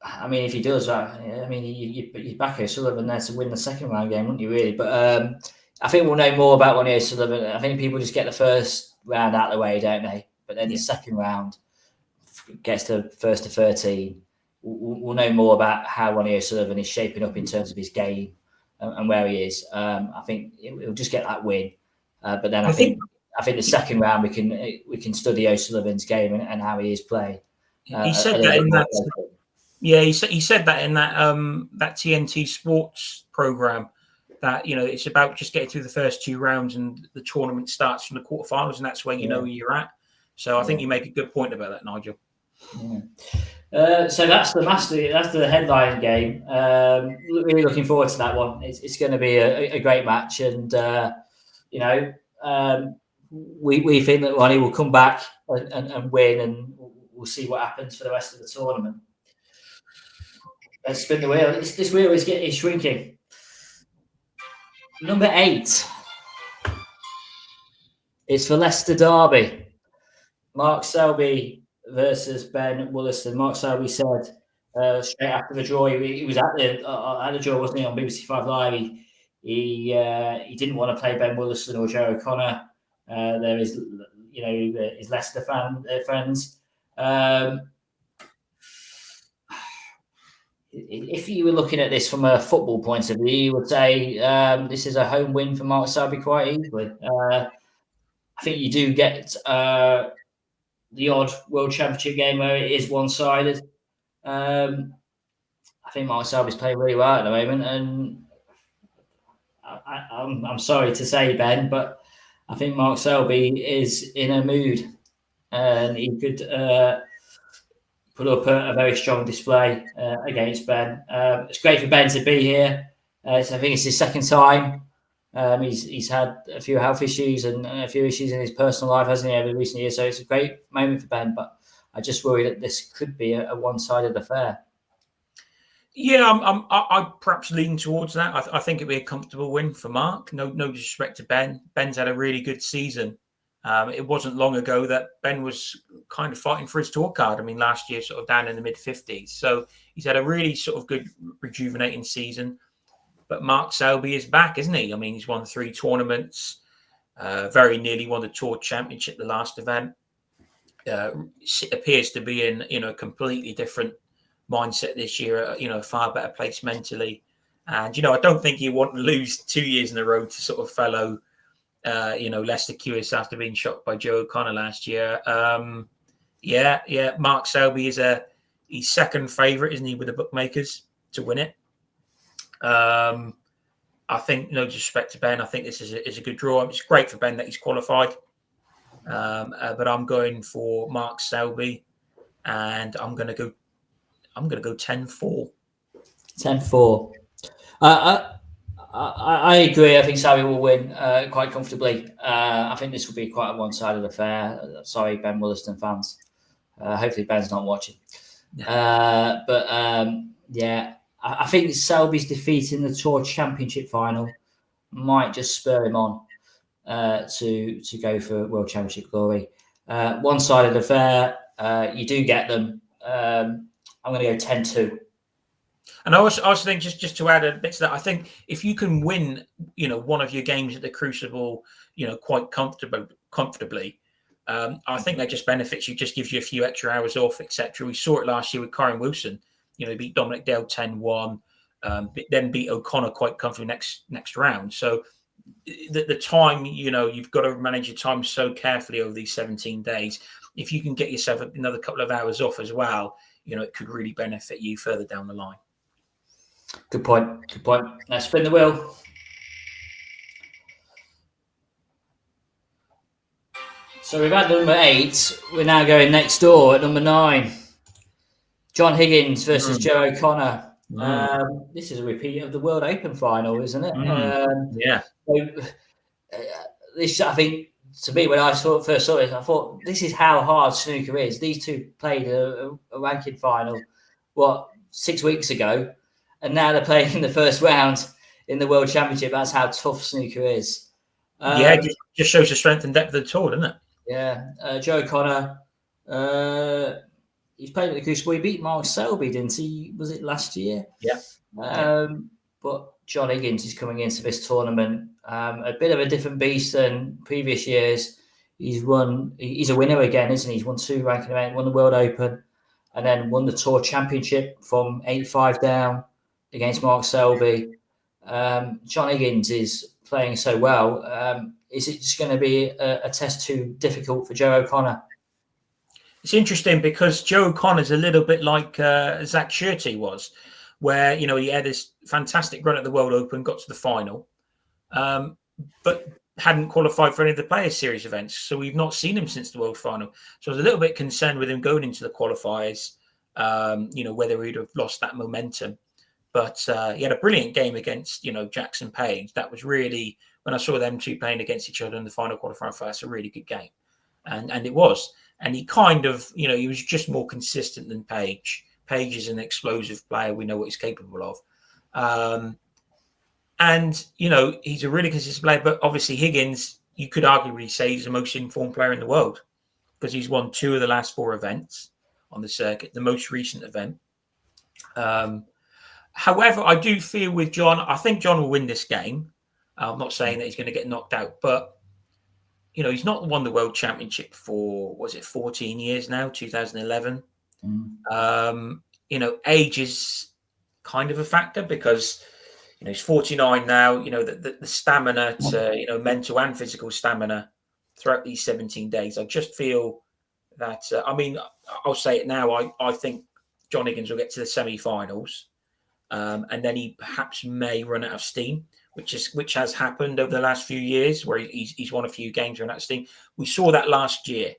I mean, if he does, I mean, you back O'Sullivan there to win the second round game, wouldn't you, really? But I think we'll know more about Ronnie O'Sullivan. I think people just get the first round out of the way, don't they? But then the second round gets to first to 13. We'll know more about how Ronnie O'Sullivan is shaping up in terms of his game and where he is. I think he'll just get that win. But then I think the second round we can study O'Sullivan's game and how he is playing. He said that in that. Yeah, he said that in that that TNT Sports program that it's about just getting through the first two rounds and the tournament starts from the quarterfinals, and that's where you know where you're at. So I think you make a good point about that, Nigel. Yeah. So that's the headline game. Really looking forward to that one. It's going to be a great match, and we think that Ronnie will come back and win, and we'll see what happens for the rest of the tournament. Let's spin the wheel. This wheel is shrinking. Number 8. It's for Leicester Derby. Mark Selby versus Ben Wollaston. Mark Selby said straight after the draw, he was at the draw, wasn't he, on BBC 5 Live? He didn't want to play Ben Wollaston or Joe O'Connor. There is, his Leicester friends. If you were looking at this from a football point of view, you would say this is a home win for Mark Selby quite easily. I think you do get the odd World Championship game where it is one-sided. I think Mark Selby's playing really well at the moment, and I'm sorry to say, Ben, but I think Mark Selby is in a mood, and he could put up a very strong display against Ben. It's great for Ben to be here. So I think it's his second time. He's had a few health issues and a few issues in his personal life, hasn't he, over the recent years? So it's a great moment for Ben, but I just worry that this could be a one-sided affair. Yeah, I perhaps lean towards that. I think it'd be a comfortable win for Mark. No disrespect to Ben. Ben's had a really good season. It wasn't long ago that Ben was kind of fighting for his tour card. I mean, last year, sort of down in the mid-50s. So he's had a really sort of good, rejuvenating season. But Mark Selby is back, isn't he? I mean, he's won 3 tournaments, very nearly won the Tour Championship, the last event. Appears to be in a completely different mindset this year, a far better place mentally. And, I don't think he want to lose 2 years in a row to sort of fellow Leicester Curious after being shocked by Joe O'Connor last year. Mark Selby is he's second favourite, isn't he, with the bookmakers to win it. I think, no disrespect to Ben, I think this is a good draw. It's great for Ben that he's qualified. But I'm going for Mark Selby, and I'm going to go 10-4. 10-4. I agree. I think Selby will win quite comfortably. I think this will be quite a one-sided affair. Sorry, Ben Wollaston fans. Hopefully Ben's not watching. I think Selby's defeat in the Tour Championship final might just spur him on to go for World Championship glory. One-sided affair. You do get them. I'm going to go 10-2. And I also think just to add a bit to that, I think if you can win, one of your games at the Crucible, quite comfortably, I think that just benefits you, just gives you a few extra hours off, etc. We saw it last year with Kyron Wilson. He beat Dominic Dale 10-1, then beat O'Connor quite comfortably next round. So the time, you've got to manage your time so carefully over these 17 days. If you can get yourself another couple of hours off as well, it could really benefit you further down the line. Good point. Now spin the wheel. So we've had number 8. We're now going next door at number 9. John Higgins versus Joe O'Connor. This is a repeat of the World Open final, isn't it? Yeah. So, this, I think, to me, when I first saw it, I thought this is how hard snooker is. These two played a ranking final, 6 weeks ago, and now they're playing in the first round in the World Championship. That's how tough snooker is. It just shows the strength and depth of the tour, doesn't it? Yeah, Joe O'Connor. He's played at the Crucible. He beat Mark Selby, didn't he? Was it last year? Yeah. But John Higgins is coming into this tournament a bit of a different beast than previous years. He's a winner again, isn't he? He's won 2 ranking events, won the World Open, and then won the Tour Championship from 85 down against Mark Selby. John Higgins is playing so well. Is it just going to be a test too difficult for Joe O'Connor? It's interesting because Joe O'Connor's a little bit like Zach Shirty was, where, he had this fantastic run at the World Open, got to the final, but hadn't qualified for any of the Players Series events. So we've not seen him since the World Final. So I was a little bit concerned with him going into the qualifiers, whether he'd have lost that momentum. But he had a brilliant game against, Jackson Page. That was really, when I saw them two playing against each other in the final qualifier, I thought that's a really good game. And it was. And he kind of, he was just more consistent than Page. Page is an explosive player. We know what he's capable of. And, he's a really consistent player. But obviously Higgins, you could arguably say he's the most informed player in the world because he's won 2 of the last 4 events on the circuit, the most recent event. However, I do feel with John, I think John will win this game. I'm not saying that he's going to get knocked out, but, he's not won the World Championship for, 14 years now, 2011. Age is kind of a factor because, he's 49 now, the stamina to, mental and physical stamina throughout these 17 days. I just feel that, I'll say it now. I think John Higgins will get to the semi-finals. And then he perhaps may run out of steam, which has happened over the last few years, where he's won a few games run out of steam. We saw that last year.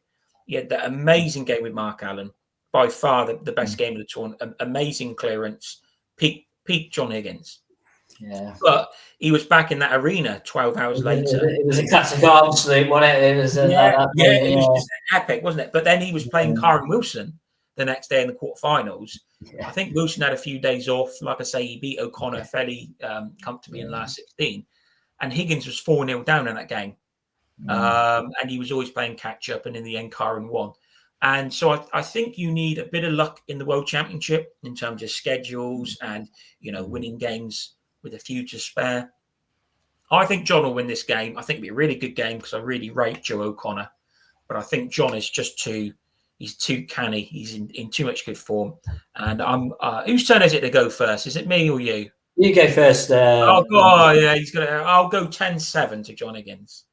He had that amazing game with Mark Allen, by far the best game of the tournament. Amazing clearance, peak John Higgins. Yeah, but he was back in that arena 12 hours later. It was a classic arm sleep, wasn't it? It was it was just epic, wasn't it? But then he was playing Kyron Wilson the next day in the quarterfinals. I think Wilson had a few days off. Like I say, he beat O'Connor fairly comfortably in last 16. And Higgins was 4-0 down in that game. And he was always playing catch up. And in the end, Kyron won. And so I think you need a bit of luck in the World Championship in terms of schedules and, winning games with a few to spare. I think John will win this game. I think it'll be a really good game because I really rate Joe O'Connor. But I think John is just he's too canny. He's in too much good form. And whose turn is it to go first? Is it me or you? You go first. I'll go 10-7 to John Higgins.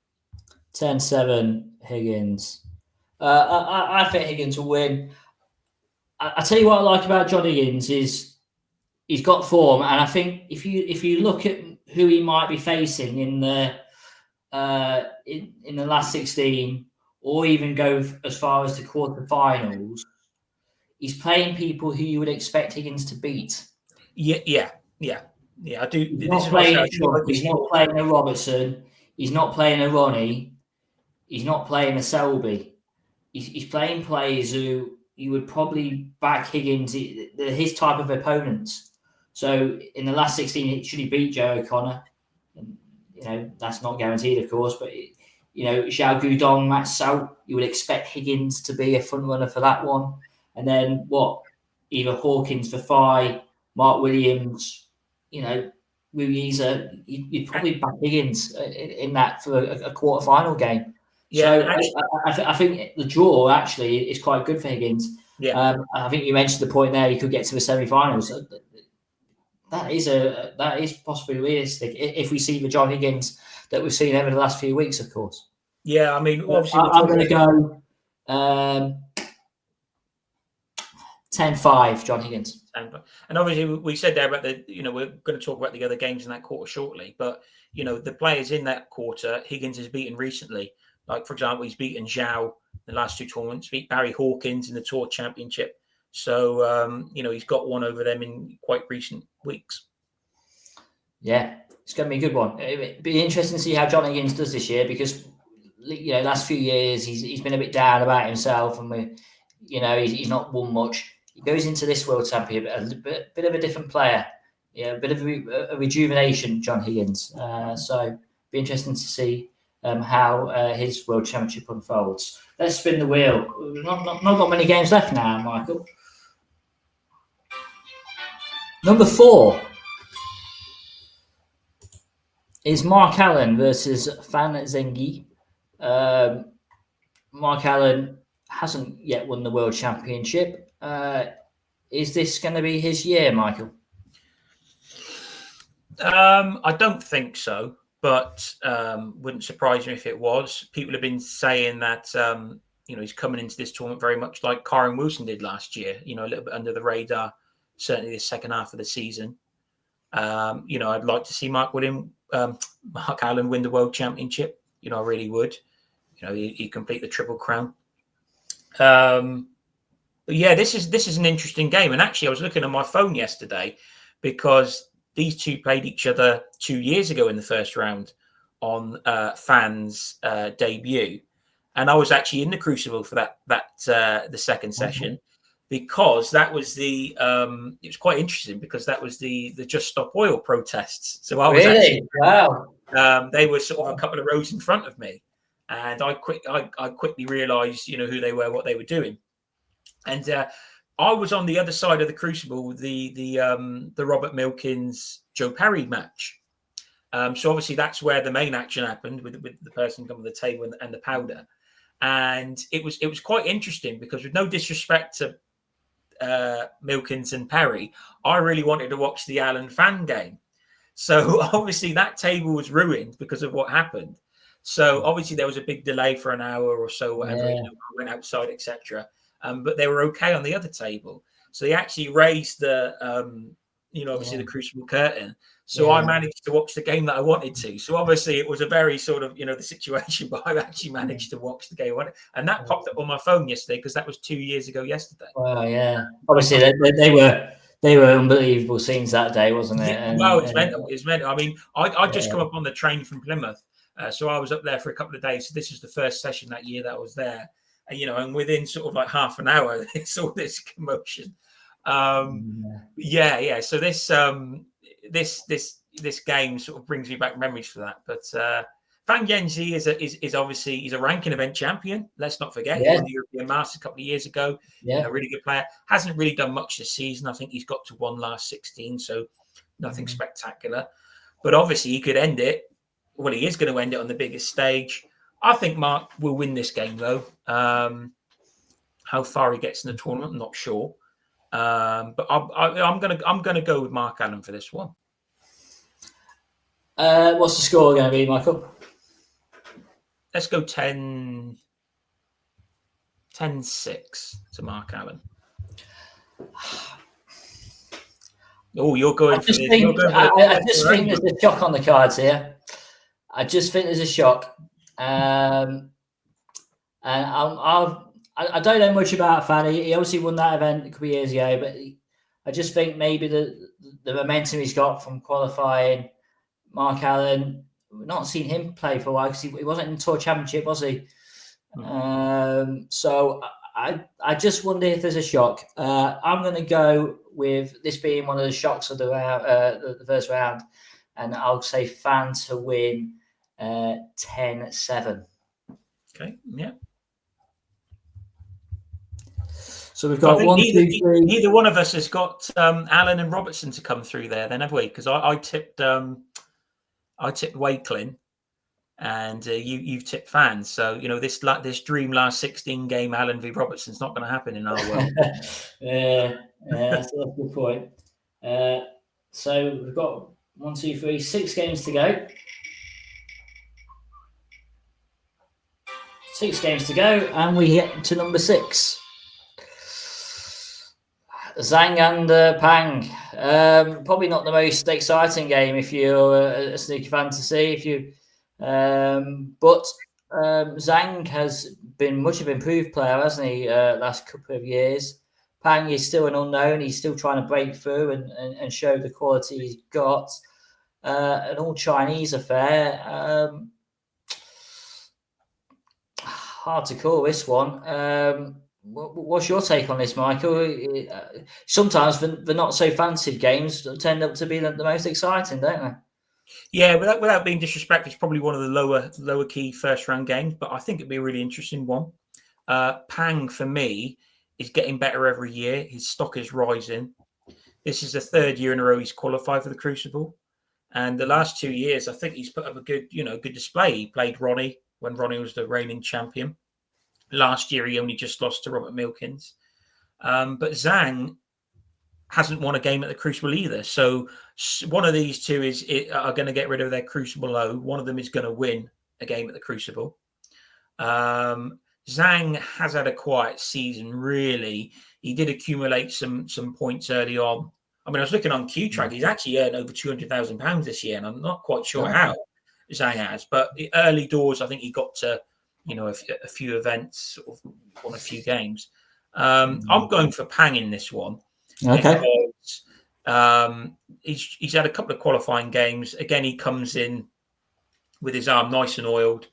10-7 Higgins. I think Higgins will win. I tell you what I like about John Higgins is he's got form, and I think if you look at who he might be facing in the last 16, or even go as far as the quarterfinals, he's playing people who you would expect Higgins to beat. Yeah. I do. He's not playing a Robertson. He's not playing a Ronnie. He's not playing a Selby. He's playing players who you would probably back Higgins, his type of opponents. So in the last 16, should he beat Joe O'Connor? That's not guaranteed, of course, but Zhao Gudong, Matt Sau, you would expect Higgins to be a front runner for that one. And then either Hawkins for Phi, Mark Williams, Ruiz, you'd probably back Higgins in that for a quarter-final game. Yeah, so I think the draw actually is quite good for Higgins. Yeah. I think you mentioned the point there; he could get to the semi-finals. That is possibly realistic if we see the John Higgins that we've seen over the last few weeks, of course. Yeah, I mean, obviously, I'm going to go 10-5, John Higgins. And obviously, we said there about we're going to talk about the other games in that quarter shortly. But the players in that quarter, Higgins has beaten recently. Like, for example, he's beaten Zhao in the last two tournaments, beat Barry Hawkins in the Tour Championship. So, he's got one over them in quite recent weeks. Yeah, it's going to be a good one. It'd be interesting to see how John Higgins does this year because, last few years he's been a bit down about himself and he's not won much. He goes into this World Championship a bit of a different player. Yeah, a bit of a rejuvenation, John Higgins. So it'd be interesting to see how his World Championship unfolds. Let's spin the wheel. We've not got many games left now, Michael. Number 4 is Mark Allen versus Fan Zenghi. Mark Allen hasn't yet won the World Championship. Is this going to be his year, Michael? I don't think so, but wouldn't surprise me if it was. People have been saying that he's coming into this tournament very much like Kyren Wilson did last year. A little bit under the radar, certainly the second half of the season. I'd like to see Mark Allen win the World Championship. I really would. He complete the Triple Crown. But yeah, this is an interesting game. And actually, I was looking at my phone yesterday because these two played each other 2 years ago in the first round on Fan's debut, and I was actually in the Crucible for the second session because that was it was quite interesting because that was the Just Stop Oil protests. So I was really? Wow. They were sort of a couple of rows in front of me, and I quickly realised who they were, what they were doing, and I was on the other side of the Crucible with the Robert Milkins Joe Parry match. So obviously that's where the main action happened with the person coming to the table and the powder, and it was quite interesting because with no disrespect to Milkins and Parry, I really wanted to watch the Allen Fan game. So obviously that table was ruined because of what happened. So obviously there was a big delay for an hour or so, whatever. I went outside, etc. But they were okay on the other table. So they actually raised the, obviously the Crucible curtain. So I managed to watch the game that I wanted to. So obviously it was a very sort of, the situation, but I actually managed to watch the game. And that popped up on my phone yesterday because that was 2 years ago yesterday. Wow, yeah. Obviously they were unbelievable scenes that day, wasn't it? It's mental. It's mental. I mean, I just come up on the train from Plymouth. So I was up there for a couple of days. So this was the first session that year that I was there. And within sort of like half an hour, it's all this commotion. So this game sort of brings me back memories for that. But Fan Genzi is obviously he's a ranking event champion. Let's not forget he won the European Masters a couple of years ago. A really good player. Hasn't really done much this season. I think he's got to one last 16, so nothing spectacular. But obviously he could end it. Well, he is going to end it on the biggest stage. I think Mark will win this game, though. How far he gets in the tournament, I'm not sure. But I'm gonna go with Mark Allen for this one. What's the score going to be, Michael? Let's go 10-6 to Mark Allen. Oh, you're going for this. I just think there's a shock on the cards here. I just think there's a shock. And I don't know much about Fan. He obviously won that event a couple of years ago, but I just think maybe the momentum he's got from qualifying, Mark Allen, we've not seen him play for a while because he wasn't in the Tour Championship, was he? So I just wonder if there's a shock. I'm going to go with this being one of the shocks of the round, the first round, and I'll say Fan to win 10-7. Okay, yeah. So we've got one, two, three. Neither one of us has got Allen and Robertson to come through there, then, have we? Because I tipped Wakelin, and you've tipped Fans. So this dream last 16 game Allen v Robertson's not going to happen in our world. Yeah, that's a good point. So we've got 1, 2, 3, 6 games to go. 6 games to go, and we get to number 6. Zhang and Pang. Probably not the most exciting game if you're a snooker fan to see. But Zhang has been much of an improved player, hasn't he? Last couple of years. Pang is still an unknown. He's still trying to break through and show the quality he's got. An all Chinese affair. Hard to call this one. What's your take on this, Michael? Sometimes the not so fancied games tend up to be the most exciting, don't they? Yeah, without being disrespectful, it's probably one of the lower key first round games, but I think it'd be a really interesting one. Pang for me is getting better every year. His stock is rising. This is the 3rd year in a row he's qualified for the Crucible, and the last 2 years I think he's put up a good display. He played Ronnie when Ronnie was the reigning champion. Last year, he only just lost to Robert Milkins. But Zhang hasn't won a game at the Crucible either. So one of these two are going to get rid of their Crucible low. One of them is going to win a game at the Crucible. Zhang has had a quiet season, really. He did accumulate some points early on. I mean, I was looking on Q-Track. He's actually earned over £200,000 this year, and I'm not quite sure how Zhang has. But the early doors, I think he got to a few events, sort of won a few games. I'm going for Pang in this one. Okay. Because he's had a couple of qualifying games. Again, he comes in with his arm nice and oiled.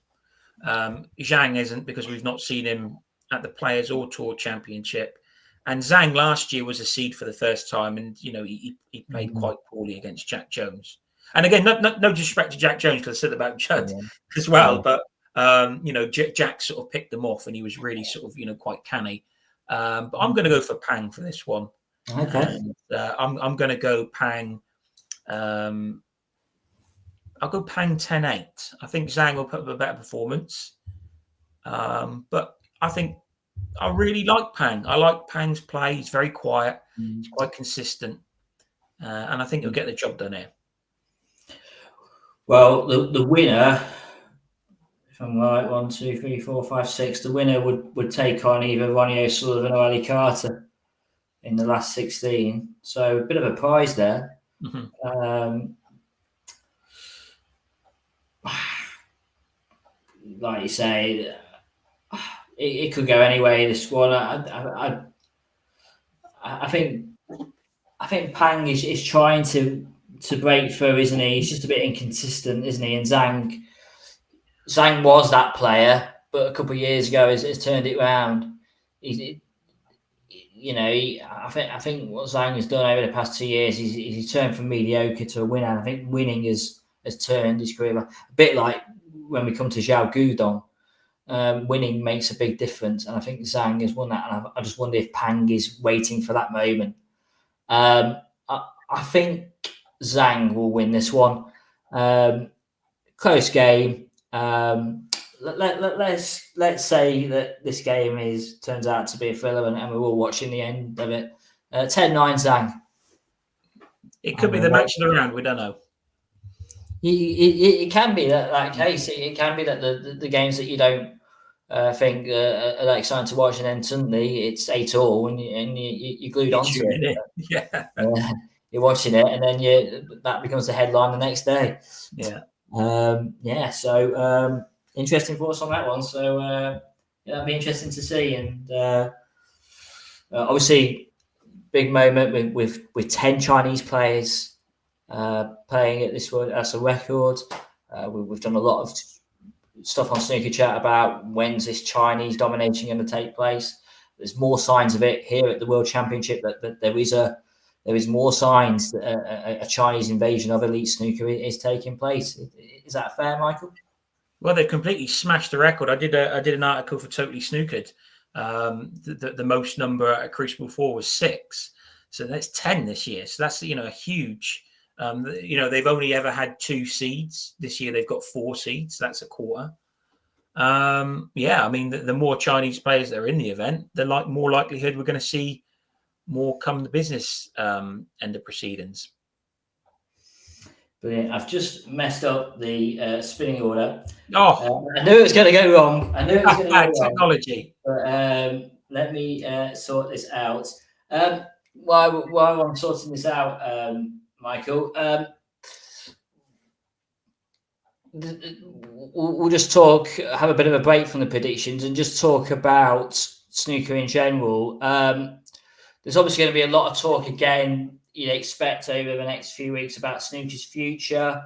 Zhang isn't, because we've not seen him at the Players or Tour Championship. And Zhang last year was a seed for the first time, and he played quite poorly against Jack Jones. And again, no disrespect to Jack Jones, because I said about Judd as well, but Jack sort of picked them off, and he was really sort of quite canny. But I'm going to go for Pang for this one. Okay. And, I'm going to go Pang. I'll go Pang 10-8. I think Zhang will put up a better performance. But I think I really like Pang. I like Pang's play. He's very quiet. He's quite consistent. And I think he'll get the job done here. Well, the winner, if I'm right, 1, 2, 3, 4, 5, 6, the winner would take on either Ronnie O'Sullivan or Ali Carter in the last 16. So a bit of a prize there. Mm-hmm. Like you say, it could go anyway. This one, I think Pang is trying to break through, isn't he? He's just a bit inconsistent, isn't he? And Zhang was that player, but a couple of years ago has turned it around. I think what Zhang has done over the past 2 years, he's turned from mediocre to a winner. And I think winning has turned his career a bit like when we come to Zhao Gudong. Winning makes a big difference, and I think Zhang has won that. And I just wonder if Pang is waiting for that moment. I think Zhang will win this one. Close game. Let's say that this game turns out to be a thriller, and we're all watching the end of it. 10-9 Zhang. It could be the match of the round. We don't know. It can be that case. It can be that the games that you don't think are that exciting to watch, and then suddenly it's 8-all, and you're glued onto it. Yeah. You're watching it, and then that becomes the headline the next day. Yeah. So interesting thoughts on that one. So that'd be interesting to see. And obviously, big moment with 10 Chinese players playing at this one as a record. We've done a lot of stuff on Snooker Chat about when's this Chinese domination going to take place. There's more signs of it here at the World Championship that there is more signs that a Chinese invasion of elite snooker is taking place. Is that fair, Michael? Well, they've completely smashed the record. I did an article for Totally Snookered The most number at Crucible 4 was 6. So that's 10 this year. So that's, a huge, they've only ever had 2 seeds. This year they've got 4 seeds. That's a quarter. The more Chinese players that are in the event, the more likelihood we're going to see more come to business end of proceedings. Brilliant. I've just messed up the spinning order. Oh, I knew it was going to go wrong. Technology. But let me sort this out. While I'm sorting this out, Michael, we'll just have a bit of a break from the predictions and just talk about snooker in general. There's obviously going to be a lot of talk again, you'd expect over the next few weeks about snooker's future,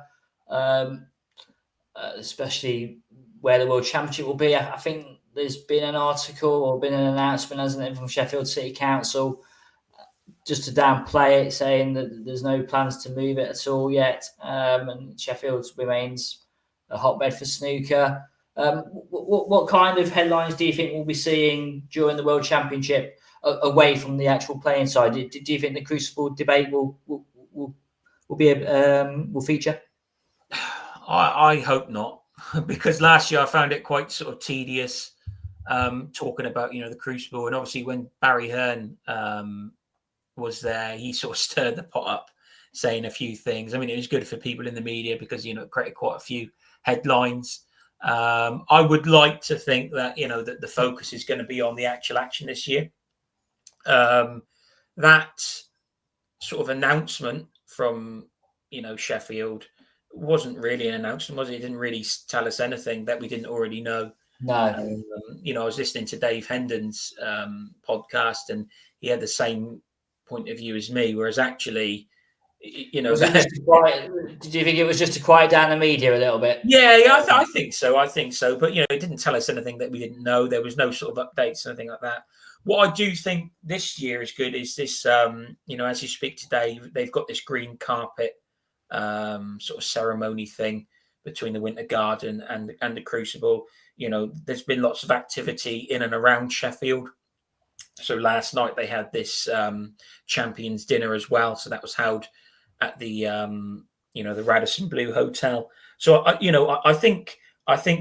especially where the World Championship will be. I think there's been an article or been an announcement, hasn't it, from Sheffield City Council, just to downplay it, saying that there's no plans to move it at all yet, and Sheffield remains a hotbed for snooker. What kind of headlines do you think we'll be seeing during the World Championship away from the actual playing side? Do you think the Crucible debate will feature? I hope not, because last year I found it quite sort of tedious talking about the Crucible, and obviously when Barry Hearn was there, he sort of stirred the pot up, saying a few things. I mean, it was good for people in the media because it created quite a few headlines. I would like to think that that the focus is going to be on the actual action this year. That sort of announcement from Sheffield wasn't really an announcement, was it? It didn't really tell us anything that we didn't already know. No. I was listening to Dave Hendon's podcast, and he had the same point of view as me, whereas actually, did you think it was just to quiet down the media a little bit? Yeah, I think so. But it didn't tell us anything that we didn't know. There was no sort of updates or anything like that. What I do think this year is good is this, as you speak today, they've got this green carpet sort of ceremony thing between the Winter Garden and the Crucible. There's been lots of activity in and around Sheffield. So last night they had this Champions dinner as well. So that was held at the the Radisson Blu Hotel. So I think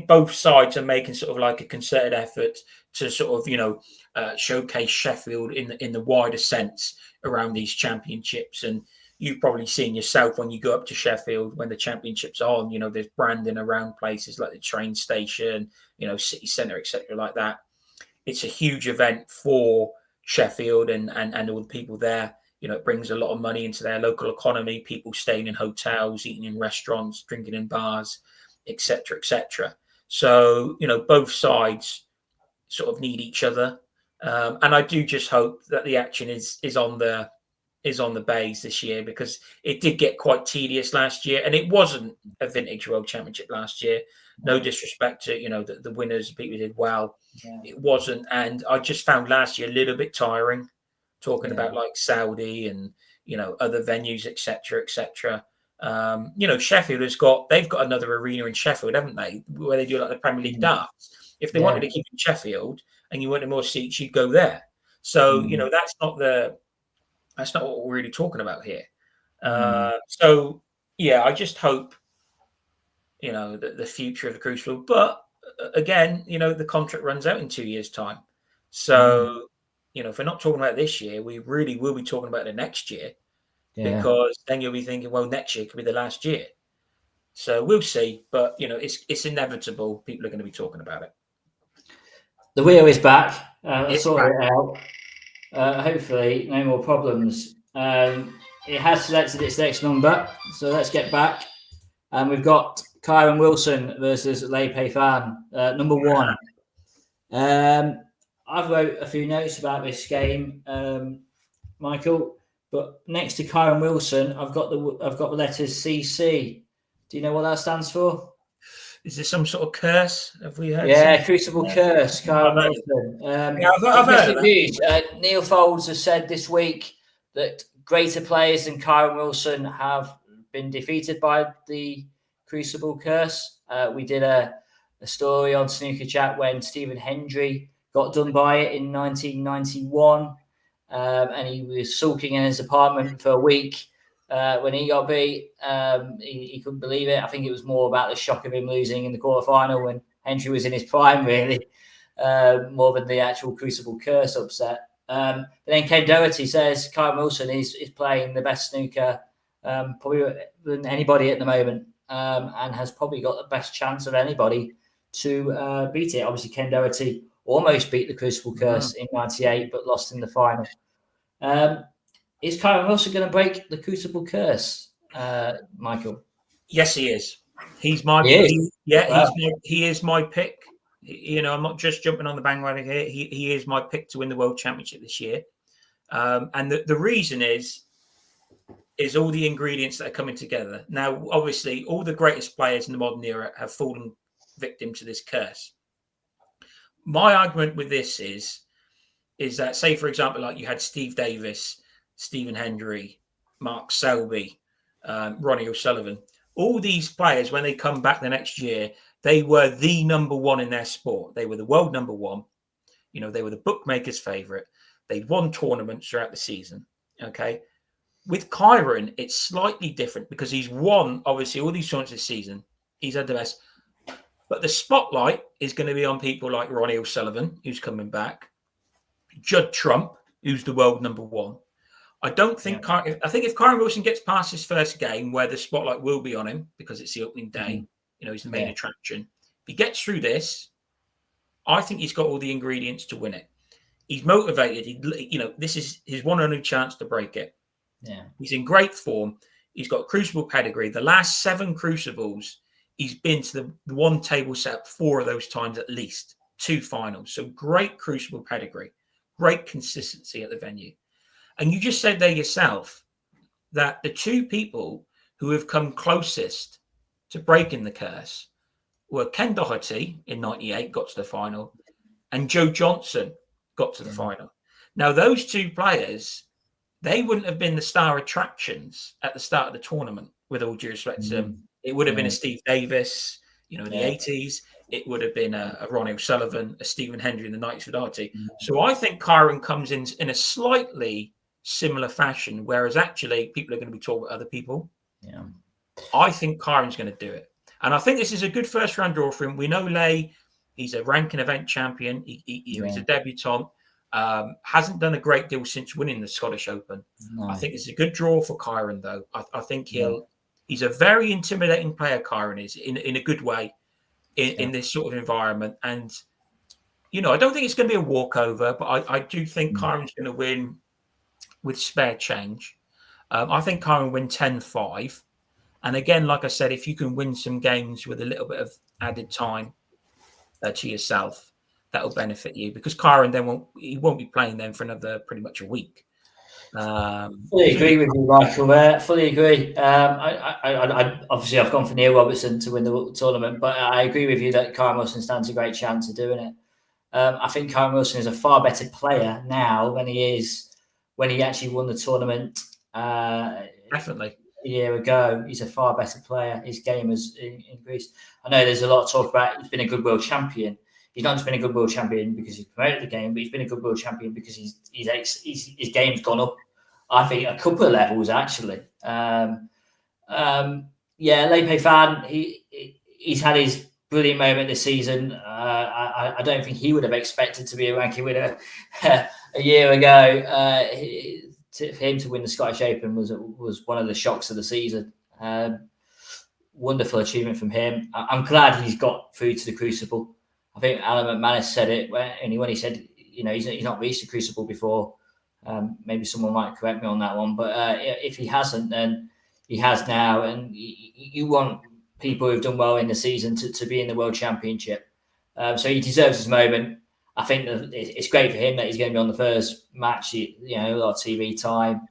both sides are making sort of like a concerted effort to sort of showcase Sheffield in the wider sense around these championships. And you've probably seen yourself when you go up to Sheffield when the championships are on. There's branding around places like the train station, city centre, etc., like that. It's a huge event for Sheffield and all the people there. It brings a lot of money into their local economy, people staying in hotels, eating in restaurants, drinking in bars, etc., etc. So, both sides sort of need each other. And I do just hope that the action is on the bays this year, because it did get quite tedious last year, and it wasn't a vintage World Championship last year. No disrespect to the winners, people who did well. Yeah. It wasn't, and I just found last year a little bit tiring, talking about like Saudi and other venues, etc., etc. Sheffield they've got another arena in Sheffield, haven't they, where they do like the Premier League darts. If they wanted to keep in Sheffield and you wanted more seats, you'd go there. So that's not what we're really talking about here. So yeah, I just hope the future of the Crucible. But again, the contract runs out in 2 years' time. So if we're not talking about this year, we really will be talking about the next year, because then you'll be thinking, well, next year could be the last year. So we'll see. But it's inevitable. People are going to be talking about it. The wheel is back. Let's sort it out. Hopefully, no more problems. It has selected its next number, so let's get back. And we've got Kyron Wilson versus Lei Pei Fan, number 1. I've wrote a few notes about this game, Michael. But next to Kyron Wilson, I've got the letters CC. Do you know what that stands for? Is this some sort of curse? Have we heard? Yeah, Crucible curse, Kyron Wilson. I've heard of that. Neil Folds has said this week that greater players than Kyron Wilson have been defeated by the Crucible curse. We did a story on Snooker Chat when Stephen Hendry got done by it in 1991, and he was sulking in his apartment for a week when he got beat. He couldn't believe it. I think it was more about the shock of him losing in the quarterfinal when Hendry was in his prime, really, more than the actual Crucible Curse upset. But then Ken Doherty says Kyron Wilson is playing the best snooker probably than anybody at the moment, and has probably got the best chance of anybody to beat it. Obviously, Ken Doherty almost beat the Crucible Curse in '98, but lost in the final. Is Kyron Wilson going to break the Crucible Curse, Michael? Yes, he is. He's my he is my pick. You know, I'm not just jumping on the bandwagon here. He is my pick to win the World Championship this year. And the reason is all the ingredients that are coming together. Now, obviously, all the greatest players in the modern era have fallen victim to this curse. My argument with this is that, say, for example, like you had Steve Davis, Stephen Hendry, Mark Selby, Ronnie O'Sullivan. All these players, when they come back the next year, they were the number one in their sport. They were the world number one. You know, they were the bookmakers' favorite. They'd won tournaments throughout the season. Okay. With Kyron, it's slightly different because he's won, obviously, all these tournaments this season. He's had the best. But the spotlight is going to be on people like Ronnie O'Sullivan, who's coming back, Judd Trump, who's the world number one. I don't think I think if Kyron Wilson gets past his first game, where the spotlight will be on him because it's the opening day, you know, he's the main attraction. If he gets through this, I think he's got all the ingredients to win it. He's motivated. This is his one and only chance to break it. Yeah, he's in great form. He's got Crucible pedigree. The last 7 Crucibles, he's been to the one table set 4 of those times at least, 2 finals. So great Crucible pedigree, great consistency at the venue. And you just said there yourself that the 2 people who have come closest to breaking the curse were Ken Doherty in '98, got to the final, and Joe Johnson got to the final. Now, those 2 players, they wouldn't have been the star attractions at the start of the tournament, with all due respect to them. It would have been a Steve Davis, in the 80s. It would have been a Ronnie O'Sullivan, a Stephen Hendry in the 90s with Artie. So I think Kyron comes in a slightly similar fashion, whereas actually people are going to be talking about other people. Yeah, I think Kyron's going to do it. And I think this is a good first round draw for him. We know Lay, he's a ranking event champion. He's a debutant. Hasn't done a great deal since winning the Scottish Open. No. I think it's a good draw for Kyron, though. I think he's a very intimidating player, Kyron is, in a good way in this sort of environment. And, I don't think it's going to be a walkover, but I do think Kyron's going to win with spare change. I think Kyron win 10-5. And again, like I said, if you can win some games with a little bit of added time to yourself, that will benefit you, because Kyron then won't be playing them for another pretty much a week. Fully agree with you, Michael. Fully agree. I obviously I've gone for Neil Robertson to win the tournament, but I agree with you that Kyron Wilson stands a great chance of doing it. I think Kyron Wilson is a far better player now than he is when he actually won the tournament. Definitely. A year ago, he's a far better player. His game has increased. I know there's a lot of talk about he's been a good world champion. He's not just been a good world champion because he's promoted the game, but he's been a good world champion because his game's gone up, I think, a couple of levels, actually. Lepe Fan, he's had his brilliant moment this season. I don't think he would have expected to be a ranking winner a year ago. For him to win the Scottish Open was one of the shocks of the season. Wonderful achievement from him. I'm glad he's got through to the Crucible. I think Alan McManus said it when he said, he's not reached the Crucible before. Maybe someone might correct me on that one, but if he hasn't, then he has now. And you want people who've done well in the season to be in the World Championship. So he deserves his moment. I think that it's great for him that he's going to be on the first match. A lot of TV time.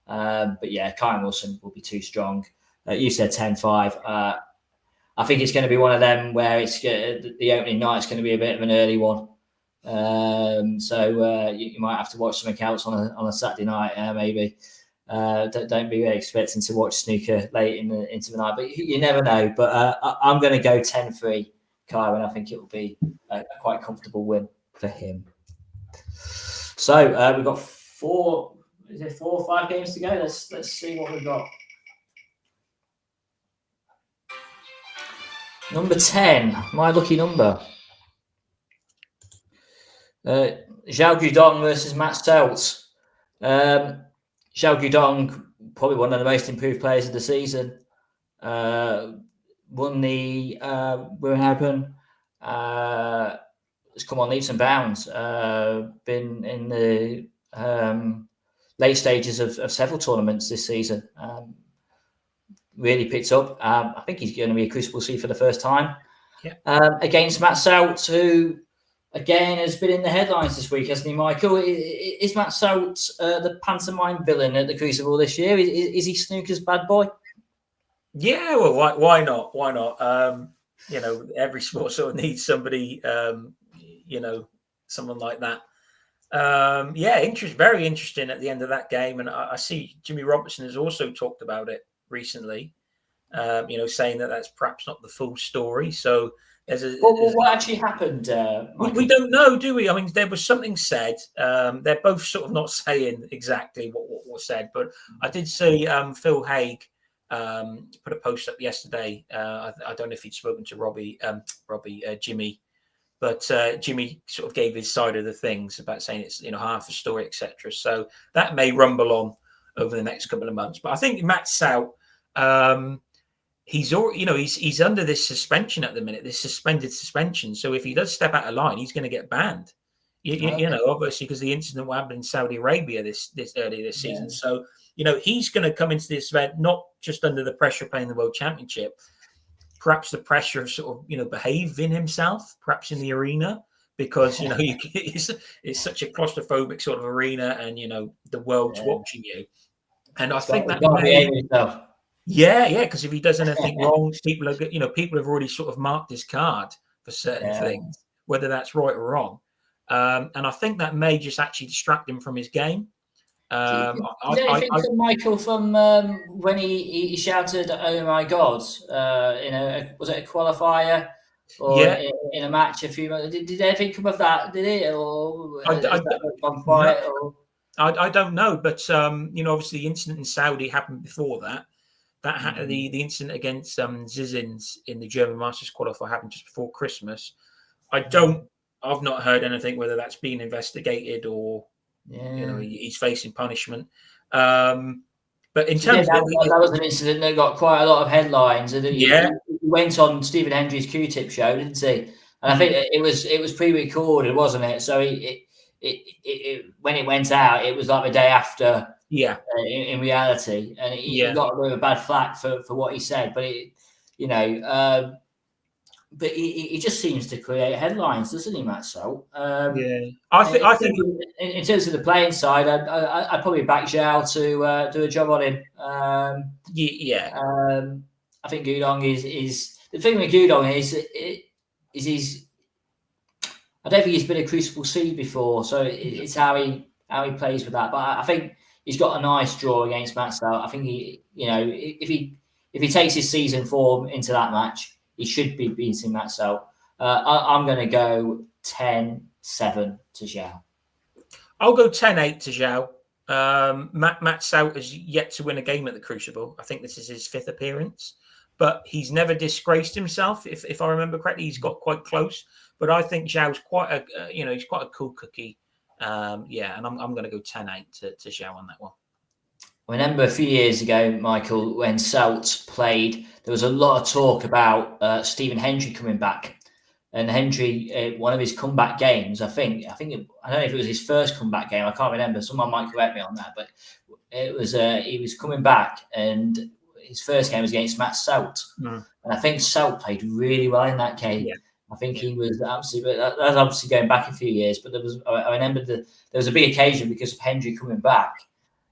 Kyron Wilson will be too strong. You said 10-5. I think it's going to be one of them where it's the opening night is going to be a bit of an early one. You might have to watch something else on a Saturday night, maybe. Don't be expecting to watch snooker late into the night, but you never know. But I'm going to go 10-3, Kyron. I think it will be a quite comfortable win. for him. So we've got 4 or 5 games to go? Let's see what we've got. Number 10, my lucky number. Zhao Guidong versus Matt Stelt. Zhao Guidong, probably one of the most improved players of the season. Won the Wimbledon Open. Has come on leaps and bounds. Been in the late stages of several tournaments this season. Really picked up. I think he's going to be a Crucible C for the first time. Yeah. Against Matt Stelt, who again has been in the headlines this week, hasn't he, Michael? Is Matt Stelt the pantomime villain at the Crucible this year? Is he snooker's bad boy? Yeah, well, why not? Why not? Every sport sort of needs somebody, someone like that. Very interesting at the end of that game. And I see Jimmy Robertson has also talked about it recently, saying that that's perhaps not the full story. So what actually happened? We don't know, do we? I mean, there was something said. They're both sort of not saying exactly what was said, but I did see Phil Haig put a post up yesterday. I don't know if he'd spoken to Jimmy, but Jimmy sort of gave his side of the things about saying it's half a story, etc. So that may rumble on over the next couple of months. But I think Matt Stelt, he's under this suspension at the minute, this suspended suspension. So if he does step out of line, he's going to get banned. Obviously because the incident happened in Saudi Arabia this earlier this season. Yeah. So he's going to come into this event not just under the pressure of playing the World Championship, perhaps the pressure of sort of behaving himself, perhaps in the arena, because it's such a claustrophobic sort of arena, and the world's watching you. And I think that because if he does anything wrong, people have already sort of marked his card for certain things, whether that's right or wrong. And I think that may just actually distract him from his game. Do you think of Michael from when he shouted, "Oh my God!" Was it a qualifier or in a match a few months? Did anything come of that? Did it, or gone quiet? I don't know, but obviously the incident in Saudi happened before that. The incident against Zizins in the German Masters qualifier happened just before Christmas. I've not heard anything whether that's been investigated or he's facing punishment. But in terms of that was an incident that got quite a lot of headlines, and he went on Stephen Hendry's Q-Tip show, didn't he? And I think it was pre-recorded, wasn't it? So it when it went out, it was like the day after. Yeah. In reality, and he got a bit of a bad flack for what he said, but but he just seems to create headlines, doesn't he, Matt Stelt? I think in terms of the playing side, I'd probably back Zhao to do a job on him. I think Guidong is the thing with Guidong is he's. I don't think he's been a Crucible C before, so it's how he plays with that. But I think he's got a nice draw against Matt Stelt. I think if he takes his season form into that match, he should be beating Matt Stelt. I'm going to go 10-7 to Zhao. I'll go 10-8 to Zhao. Matt Stelt has yet to win a game at the Crucible. I think this is his 5th appearance, but he's never disgraced himself. If I remember correctly, he's got quite close. But I think Zhao's he's quite a cool cookie. And I'm going to go 10-8 to Zhao on that one. I remember a few years ago, Michael, when Stelt played, there was a lot of talk about Stephen Hendry coming back. And Hendry, one of his comeback games, I don't know if it was his first comeback game. I can't remember. Someone might correct me on that. But it was he was coming back, and his first game was against Matt Stelt. And I think Stelt played really well in that game. Yeah. I think he was absolutely. That's obviously going back a few years, but I remember there was a big occasion because of Hendry coming back.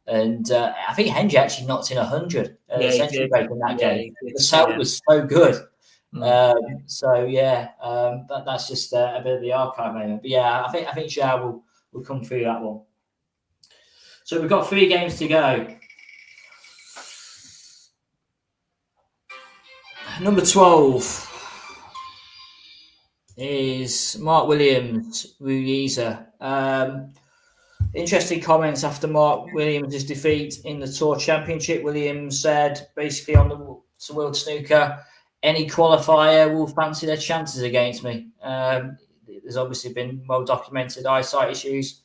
And I think Hendry actually knocked in 100 century break in that game. The Stelt was so good. That's just a bit of the archive moment. But yeah, I think Zhao will come through that one. So we've got 3 games to go. Number 12 is Mark Williams, Ruiza. Interesting comments after Mark Williams' defeat in the Tour Championship. Williams said basically on the World Snooker, any qualifier will fancy their chances against me. There's obviously been well-documented eyesight issues.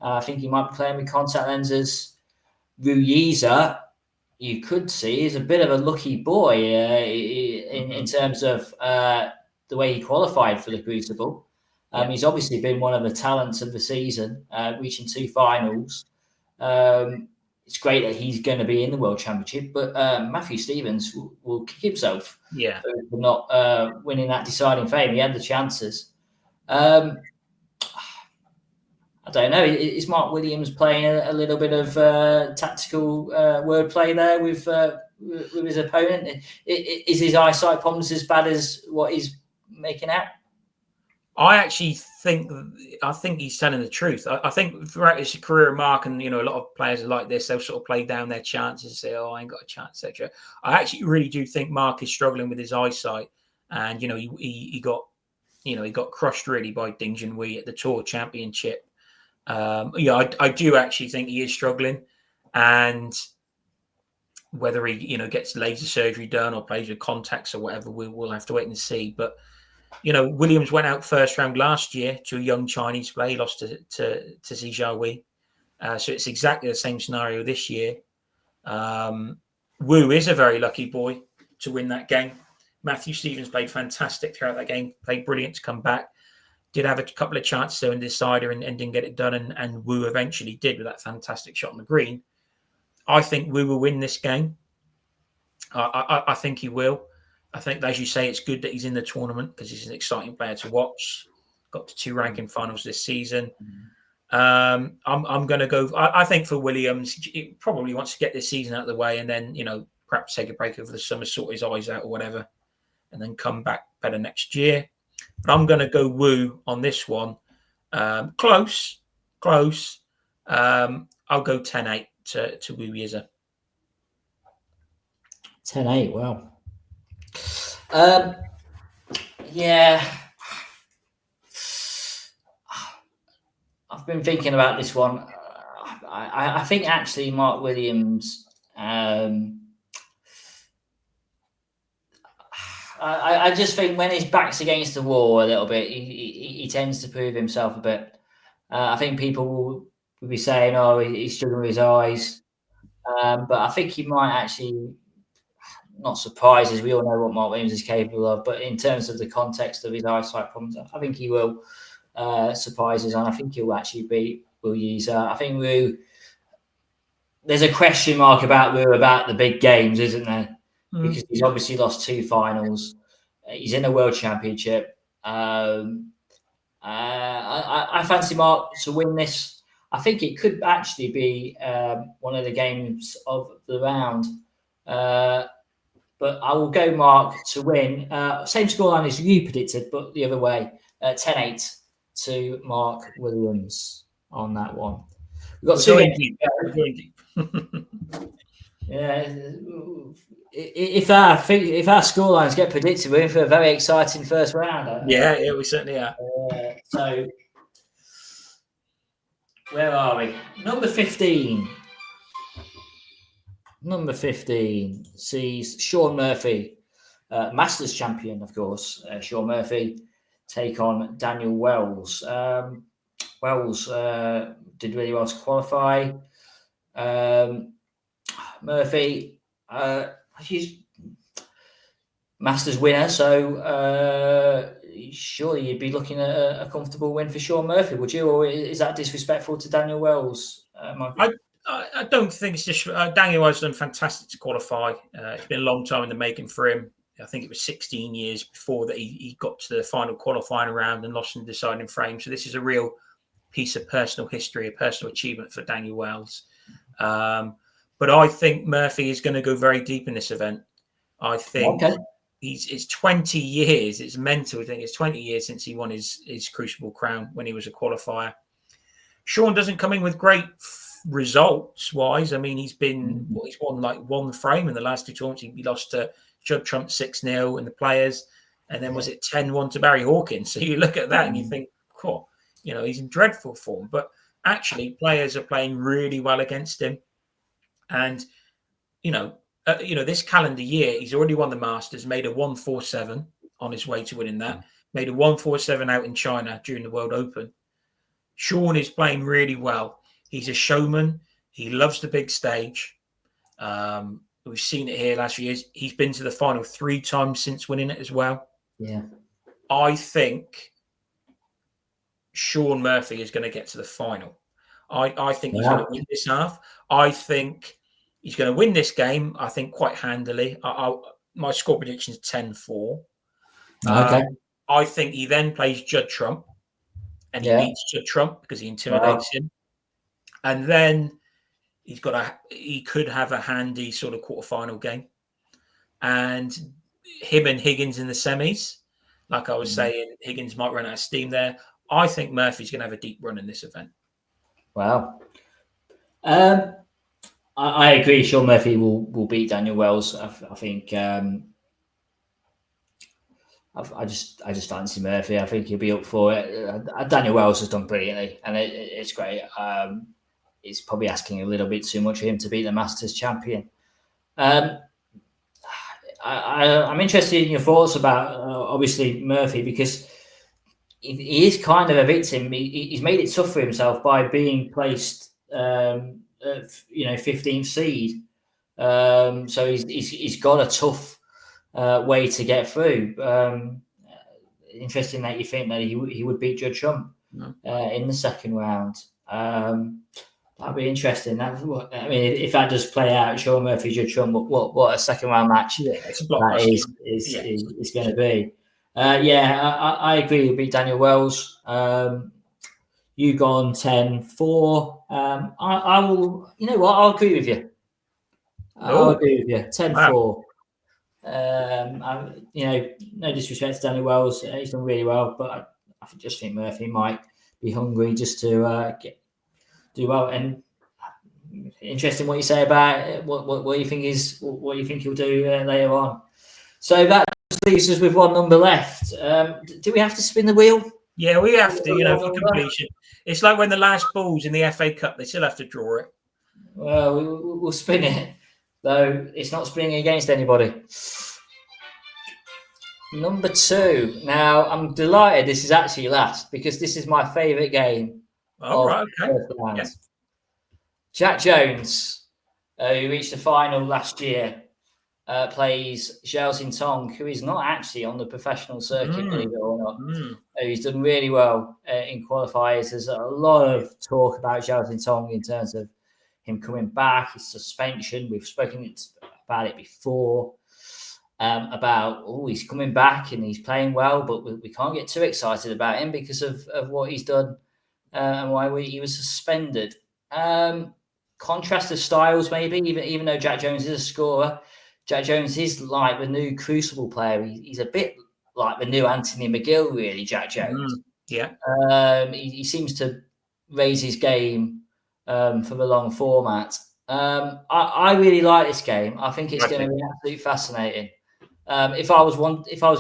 I think he might be playing with contact lenses. Ruiza, you could see, is a bit of a lucky boy in terms of the way he qualified for the Crucible. He's obviously been one of the talents of the season, reaching 2 finals. It's great that he's going to be in the World Championship, but Matthew Stevens will kick himself for not winning that deciding fame. He had the chances. I don't know. Is Mark Williams playing a little bit of tactical wordplay there with his opponent? Is his eyesight problems as bad as what he's making out? I actually think he's telling the truth. I think throughout his career, Mark, and a lot of players are like this. They'll sort of play down their chances and say, "Oh, I ain't got a chance," etc. I actually really do think Mark is struggling with his eyesight, and he got crushed really by Ding Junhui at the Tour Championship. I do actually think he is struggling, and whether he gets laser surgery done or plays with contacts or whatever, we'll have to wait and see. But Williams went out first round last year to a young Chinese player. He lost to Xi Jiahui. So it's exactly the same scenario this year. Wu is a very lucky boy to win that game. Matthew Stevens played fantastic throughout that game, played brilliant to come back. Did have a couple of chances in the decider and didn't get it done, and Wu eventually did with that fantastic shot on the green. I think Wu will win this game. I think he will. I think, as you say, it's good that he's in the tournament because he's an exciting player to watch. Got to 2 ranking finals this season. I'm going to go. I think for Williams, he probably wants to get this season out of the way and then perhaps take a break over the summer, sort his eyes out or whatever, and then come back better next year. But I'm going to go Wu on this one. Close. I'll go 10-8 to Wu Yiza. 10-8, wow. Yeah. I've been thinking about this one. I think actually Mark Williams, I just think when his back's against the wall a little bit, he tends to prove himself a bit. I think people will be saying, "Oh, he's struggling with his eyes," but I think he might actually not surprise us. We all know what Mark Williams is capable of, but in terms of the context of his eyesight problems, I think he will surprise us, and I think he'll actually beat Wu Yiza. I think there's a question mark about Wu about the big games, isn't there? Because he's obviously lost 2 finals. He's in a World Championship. I fancy Mark to win this. I think it could actually be one of the games of the round. But I will go Mark to win. Same scoreline as you predicted, but the other way. 10-8 to Mark Williams on that one. We've got 2 games. Yeah, if our scorelines get predicted, we're in for a very exciting first round. Yeah, we certainly are. So, where are we? Number 15 sees Sean Murphy, Masters champion, of course. Sean Murphy take on Daniel Wells. Wells did really well to qualify. Murphy, he's Masters winner, so surely you'd be looking at a comfortable win for Sean Murphy, would you? Or is that disrespectful to Daniel Wells, Michael? I don't think it's just Daniel Wells done fantastic to qualify. It's been a long time in the making for him. I think it was 16 years before that he got to the final qualifying round and lost in the deciding frame. So this is a real piece of personal history, a personal achievement for Daniel Wells. But I think Murphy is going to go very deep in this event. I think it's 20 years. It's mental. I think it's 20 years since he won his Crucible crown when he was a qualifier. Sean doesn't come in with great results-wise. I mean, he's won like 1 frame in the last 2 tournaments. He lost to Judd Trump 6-0 in the Players. and then was it 10-1 to Barry Hawkins? So you look at that and you think, cool, he's in dreadful form. But actually, players are playing really well against him, and this calendar year he's already won the Masters, made a 147 on his way to winning that, made a 147 out in China during the World Open. Sean is playing really well. He's a showman. He loves the big stage. We've seen it here last few years. He's been to the final 3 times since winning it as well. Yeah. I think Sean Murphy is going to get to the final. I think he's going to win this half. I think he's going to win this game, I think, quite handily. My score prediction is 10-4. Okay. I think he then plays Judd Trump, and he beats Judd Trump because he intimidates him. And then he could have a handy sort of quarterfinal game. And him and Higgins in the semis, like I was saying, Higgins might run out of steam there. I think Murphy's going to have a deep run in this event. Wow. I agree. Sean Murphy will beat Daniel Wells. I think. I just fancy Murphy. I think he'll be up for it. Daniel Wells has done brilliantly, and it's great. It's probably asking a little bit too much for him to beat the Masters champion. I'm interested in your thoughts about obviously Murphy, because he is kind of a victim. He's made it tough for himself by being placed, 15th seed. So he's got a tough way to get through. Interesting that you think that he would beat Judd Trump in the second round. That'd be interesting. If that does play out, Sean Murphy, Judd Trump, what a second round match it's a blockbuster. That is going to be. I agree. You'll beat Daniel Wells. You gone 10-4. I will. You know what? I'll agree with you. I'll agree with you. 10-4. Wow. No disrespect to Daniel Wells. He's done really well, but I just think Murphy might be hungry just to do well. And interesting what you say about what you think what you think he'll do later on. So that just leaves us with one number left. Do we have to spin the wheel? Yeah, we have to. For completion. It's like when the last ball's in the FA Cup; they still have to draw it. Well, we'll spin it, though it's not spinning against anybody. Number 2. Now, I'm delighted this is actually last, because this is my favourite game. Right, okay. Yeah. Jack Jones, who reached the final last year, plays Zhao Xintong, who is not actually on the professional circuit, believe it or not. He's done really well in qualifiers. There's a lot of talk about Zhao Xintong in terms of him coming back, his suspension. We've spoken about it before. He's coming back and he's playing well, but we can't get too excited about him because of what he's done and why he was suspended. Contrast of styles, maybe, even though Jack Jones is a scorer, Jack Jones is like the new Crucible player. He's a bit like the new Anthony McGill, really, Jack Jones. He seems to raise his game for the long format. I really like this game. I think it's going to be absolutely fascinating. If I was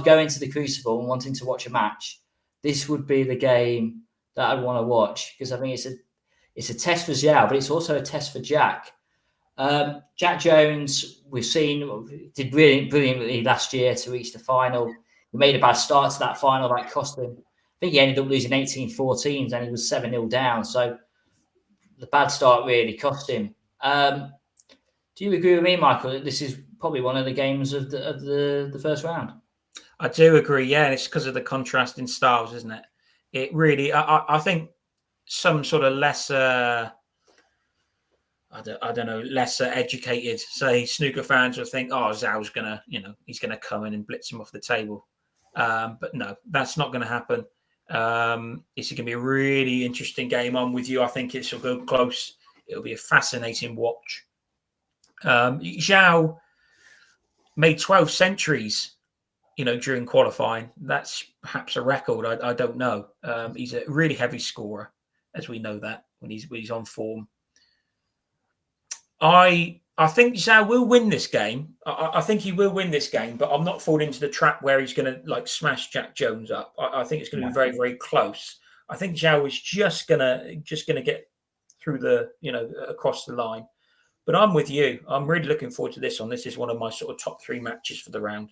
going to the Crucible and wanting to watch a match, this would be the game that I'd want to watch, because I think it's a test for Zhao, but it's also a test for Jack. Jack Jones, we've seen, did really brilliantly last year to reach the final. He made a bad start to that final that cost him. I think he ended up losing 18-14 and he was 7-0 down. So the bad start really cost him. Do you agree with me, Michael, that this is probably one of the games of the first round? I do agree, yeah. And it's because of the contrast in styles, isn't it? It really, I think some sort of lesser, I don't know, lesser educated, say, snooker fans will think, Zhao's going to, he's going to come in and blitz him off the table. But no, that's not going to happen. It's going to be a really interesting game. I'm with you. I think it'll go close. It'll be a fascinating watch. Zhao made 12 centuries, during qualifying. That's perhaps a record. I don't know. He's a really heavy scorer, as we know that when he's on form. I I think Zhao will win this game. I think he will win this game, but I'm not falling into the trap where he's going to like smash Jack Jones up. I think it's going to be very, very close. I think Zhao is just gonna get through the across the line. But I'm with you. I'm really looking forward to this one. This is one of my sort of top 3 matches for the round.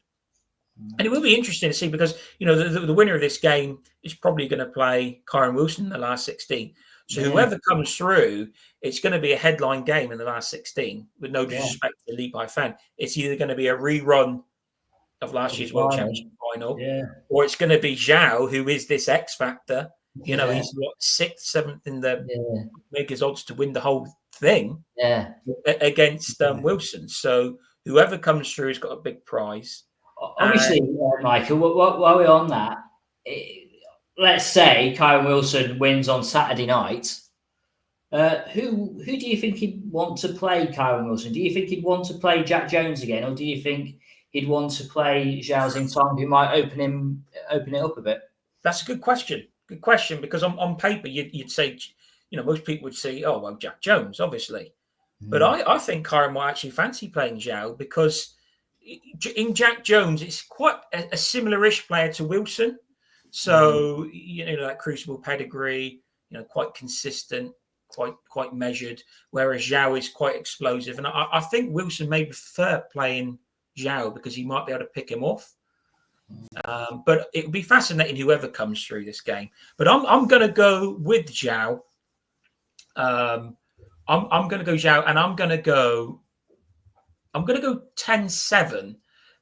And it will be interesting to see because the winner of this game is probably going to play Kyron Wilson in the last 16. So whoever comes through, it's going to be a headline game in the last 16. With no disrespect to the Leap By fan, it's either going to be a rerun of last year's World Championship final, or it's going to be Zhao, who is this X factor. He's what 6th, 7th in the biggest odds to win the whole thing. Against Wilson. So whoever comes through has got a big prize. Obviously, Michael, while we're on that, let's say Kyron Wilson wins on Saturday night. Who do you think he'd want to play Kyron Wilson? Do you think he'd want to play Jack Jones again, or do you think he'd want to play Zhao Xintong, who might open it up a bit? That's a good question. Good question, because on paper you'd say, most people would say, oh well, Jack Jones, obviously. But I think Kyron might actually fancy playing Zhao because in Jack Jones, it's quite a similar-ish player to Wilson. So, that crucible pedigree, quite consistent, quite measured, whereas Zhao is quite explosive. And I think Wilson may prefer playing Zhao because he might be able to pick him off. But it would be fascinating whoever comes through this game. But I'm going to go with Zhao. I'm going to go Zhao, and I'm going to go 10-7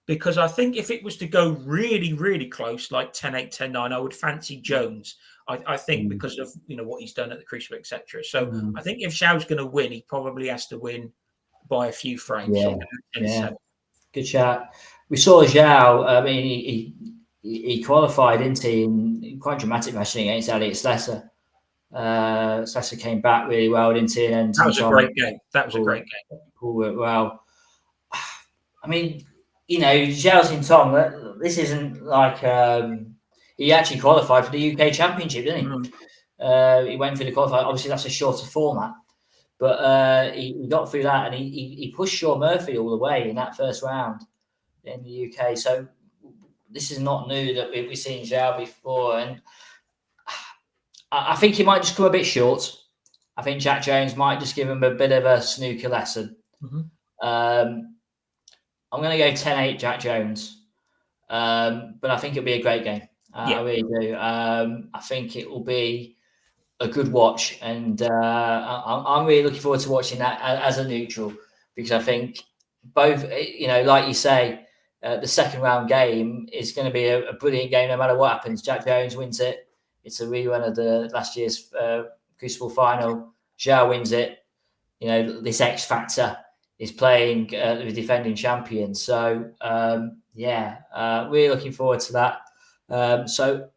because I think if it was to go really, really close, like 10-8, 10-9, I would fancy Jones. I think because of what he's done at the Crucible, etc. So I think if Zhao's going to win, he probably has to win by a few frames. Good chat. We saw Zhao. I mean, he qualified, didn't he, in quite dramatic match against Elliot Slessor. Slessor came back really well, didn't he? And that was a great game. Paul worked well. I mean, Zhao Xintong, this isn't like he actually qualified for the UK Championship, didn't he? He went through the qualifier. Obviously, that's a shorter format, but he got through that, and he pushed Shaw Murphy all the way in that first round in the UK. So this is not new that we've seen Zhao before, and I think he might just come a bit short. I think Jack Jones might just give him a bit of a snooker lesson. I'm going to go 10-8 Jack Jones, but I think it'll be a great game. I really do. I think it will be a good watch, and I'm really looking forward to watching that as a neutral, because I think both, like you say, the second round game is going to be a brilliant game no matter what happens. Jack Jones wins it. It's a rerun of the last year's Crucible final. Zhao wins it. This X Factor is playing the defending champion. So, really looking forward to that. So,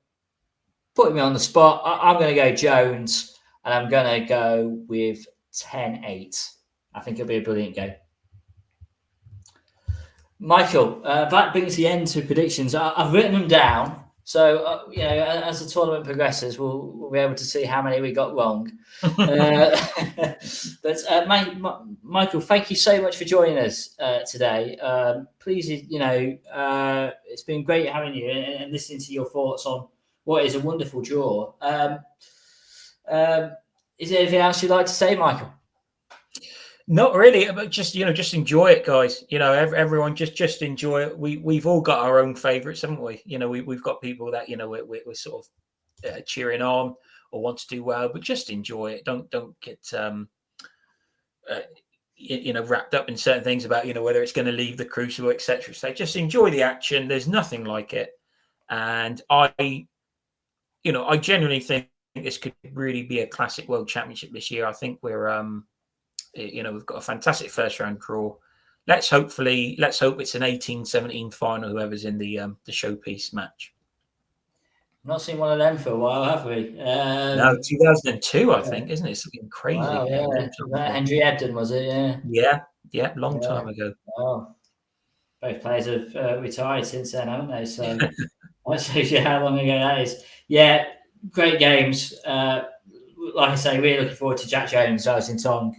putting me on the spot, I'm going to go Jones, and I'm going to go with 10-8. I think it'll be a brilliant game. Michael, that brings the end to predictions. I've written them down. So, as the tournament progresses, we'll be able to see how many we got wrong. But Michael, thank you so much for joining us today. Please, it's been great having you and listening to your thoughts on what is a wonderful draw. Is there anything else you'd like to say, Michael? Not really, but just enjoy it, guys. Everyone just enjoy it. We've all got our own favourites, haven't we? We've got people that we're sort of cheering on or want to do well, but just enjoy it. Don't get wrapped up in certain things about whether it's going to leave the Crucible, etc. So just enjoy the action. There's nothing like it, and I genuinely think this could really be a classic World Championship this year. I think we're we've got a fantastic first round draw. Let's hope it's an 18-17 final, whoever's in the showpiece match. Not seen one of them for a while, have we? No, 2002, I think, isn't it? It's something crazy. Wow, Henry Ebden, was it? Yeah, long time ago. Oh, both players have retired since then, haven't they? So that shows you how long ago that is. Yeah, great games. Like I say, really looking forward to Jack Jones, Zhao Xintong.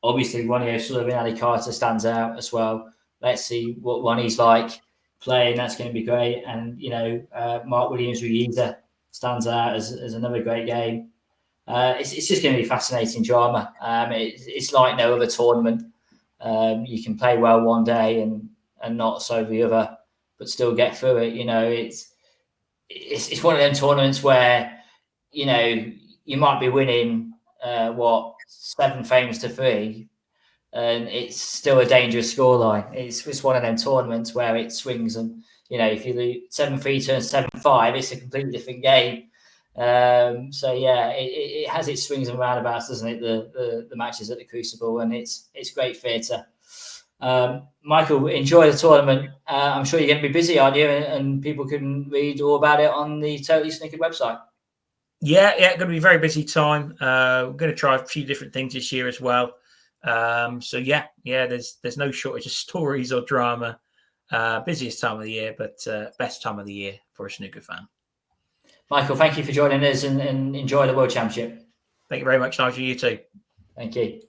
Obviously, Ronnie O'Sullivan, Ali Carter stands out as well. Let's see what Ronnie's like playing. That's going to be great. And, Mark Williams-Ruiza stands out as another great game. It's just going to be fascinating drama. It's like no other tournament. You can play well one day and not so the other, but still get through it. It's one of them tournaments where, you might be winning 7 frames to 3, and it's still a dangerous scoreline. It's one of them tournaments where it swings, and if you lose 7-3 turns 7-5, it's a completely different game. It has its swings and roundabouts, doesn't it? The matches at the Crucible, and it's great theatre. Michael, enjoy the tournament. I'm sure you're going to be busy, aren't you? And people can read all about it on the Totally Snookered website. Yeah, going to be a very busy time. We're going to try a few different things this year as well. There's no shortage of stories or drama. Busiest time of the year, but best time of the year for a snooker fan. Michael, thank you for joining us, and enjoy the World Championship. Thank you very much, Nigel. You too. Thank you.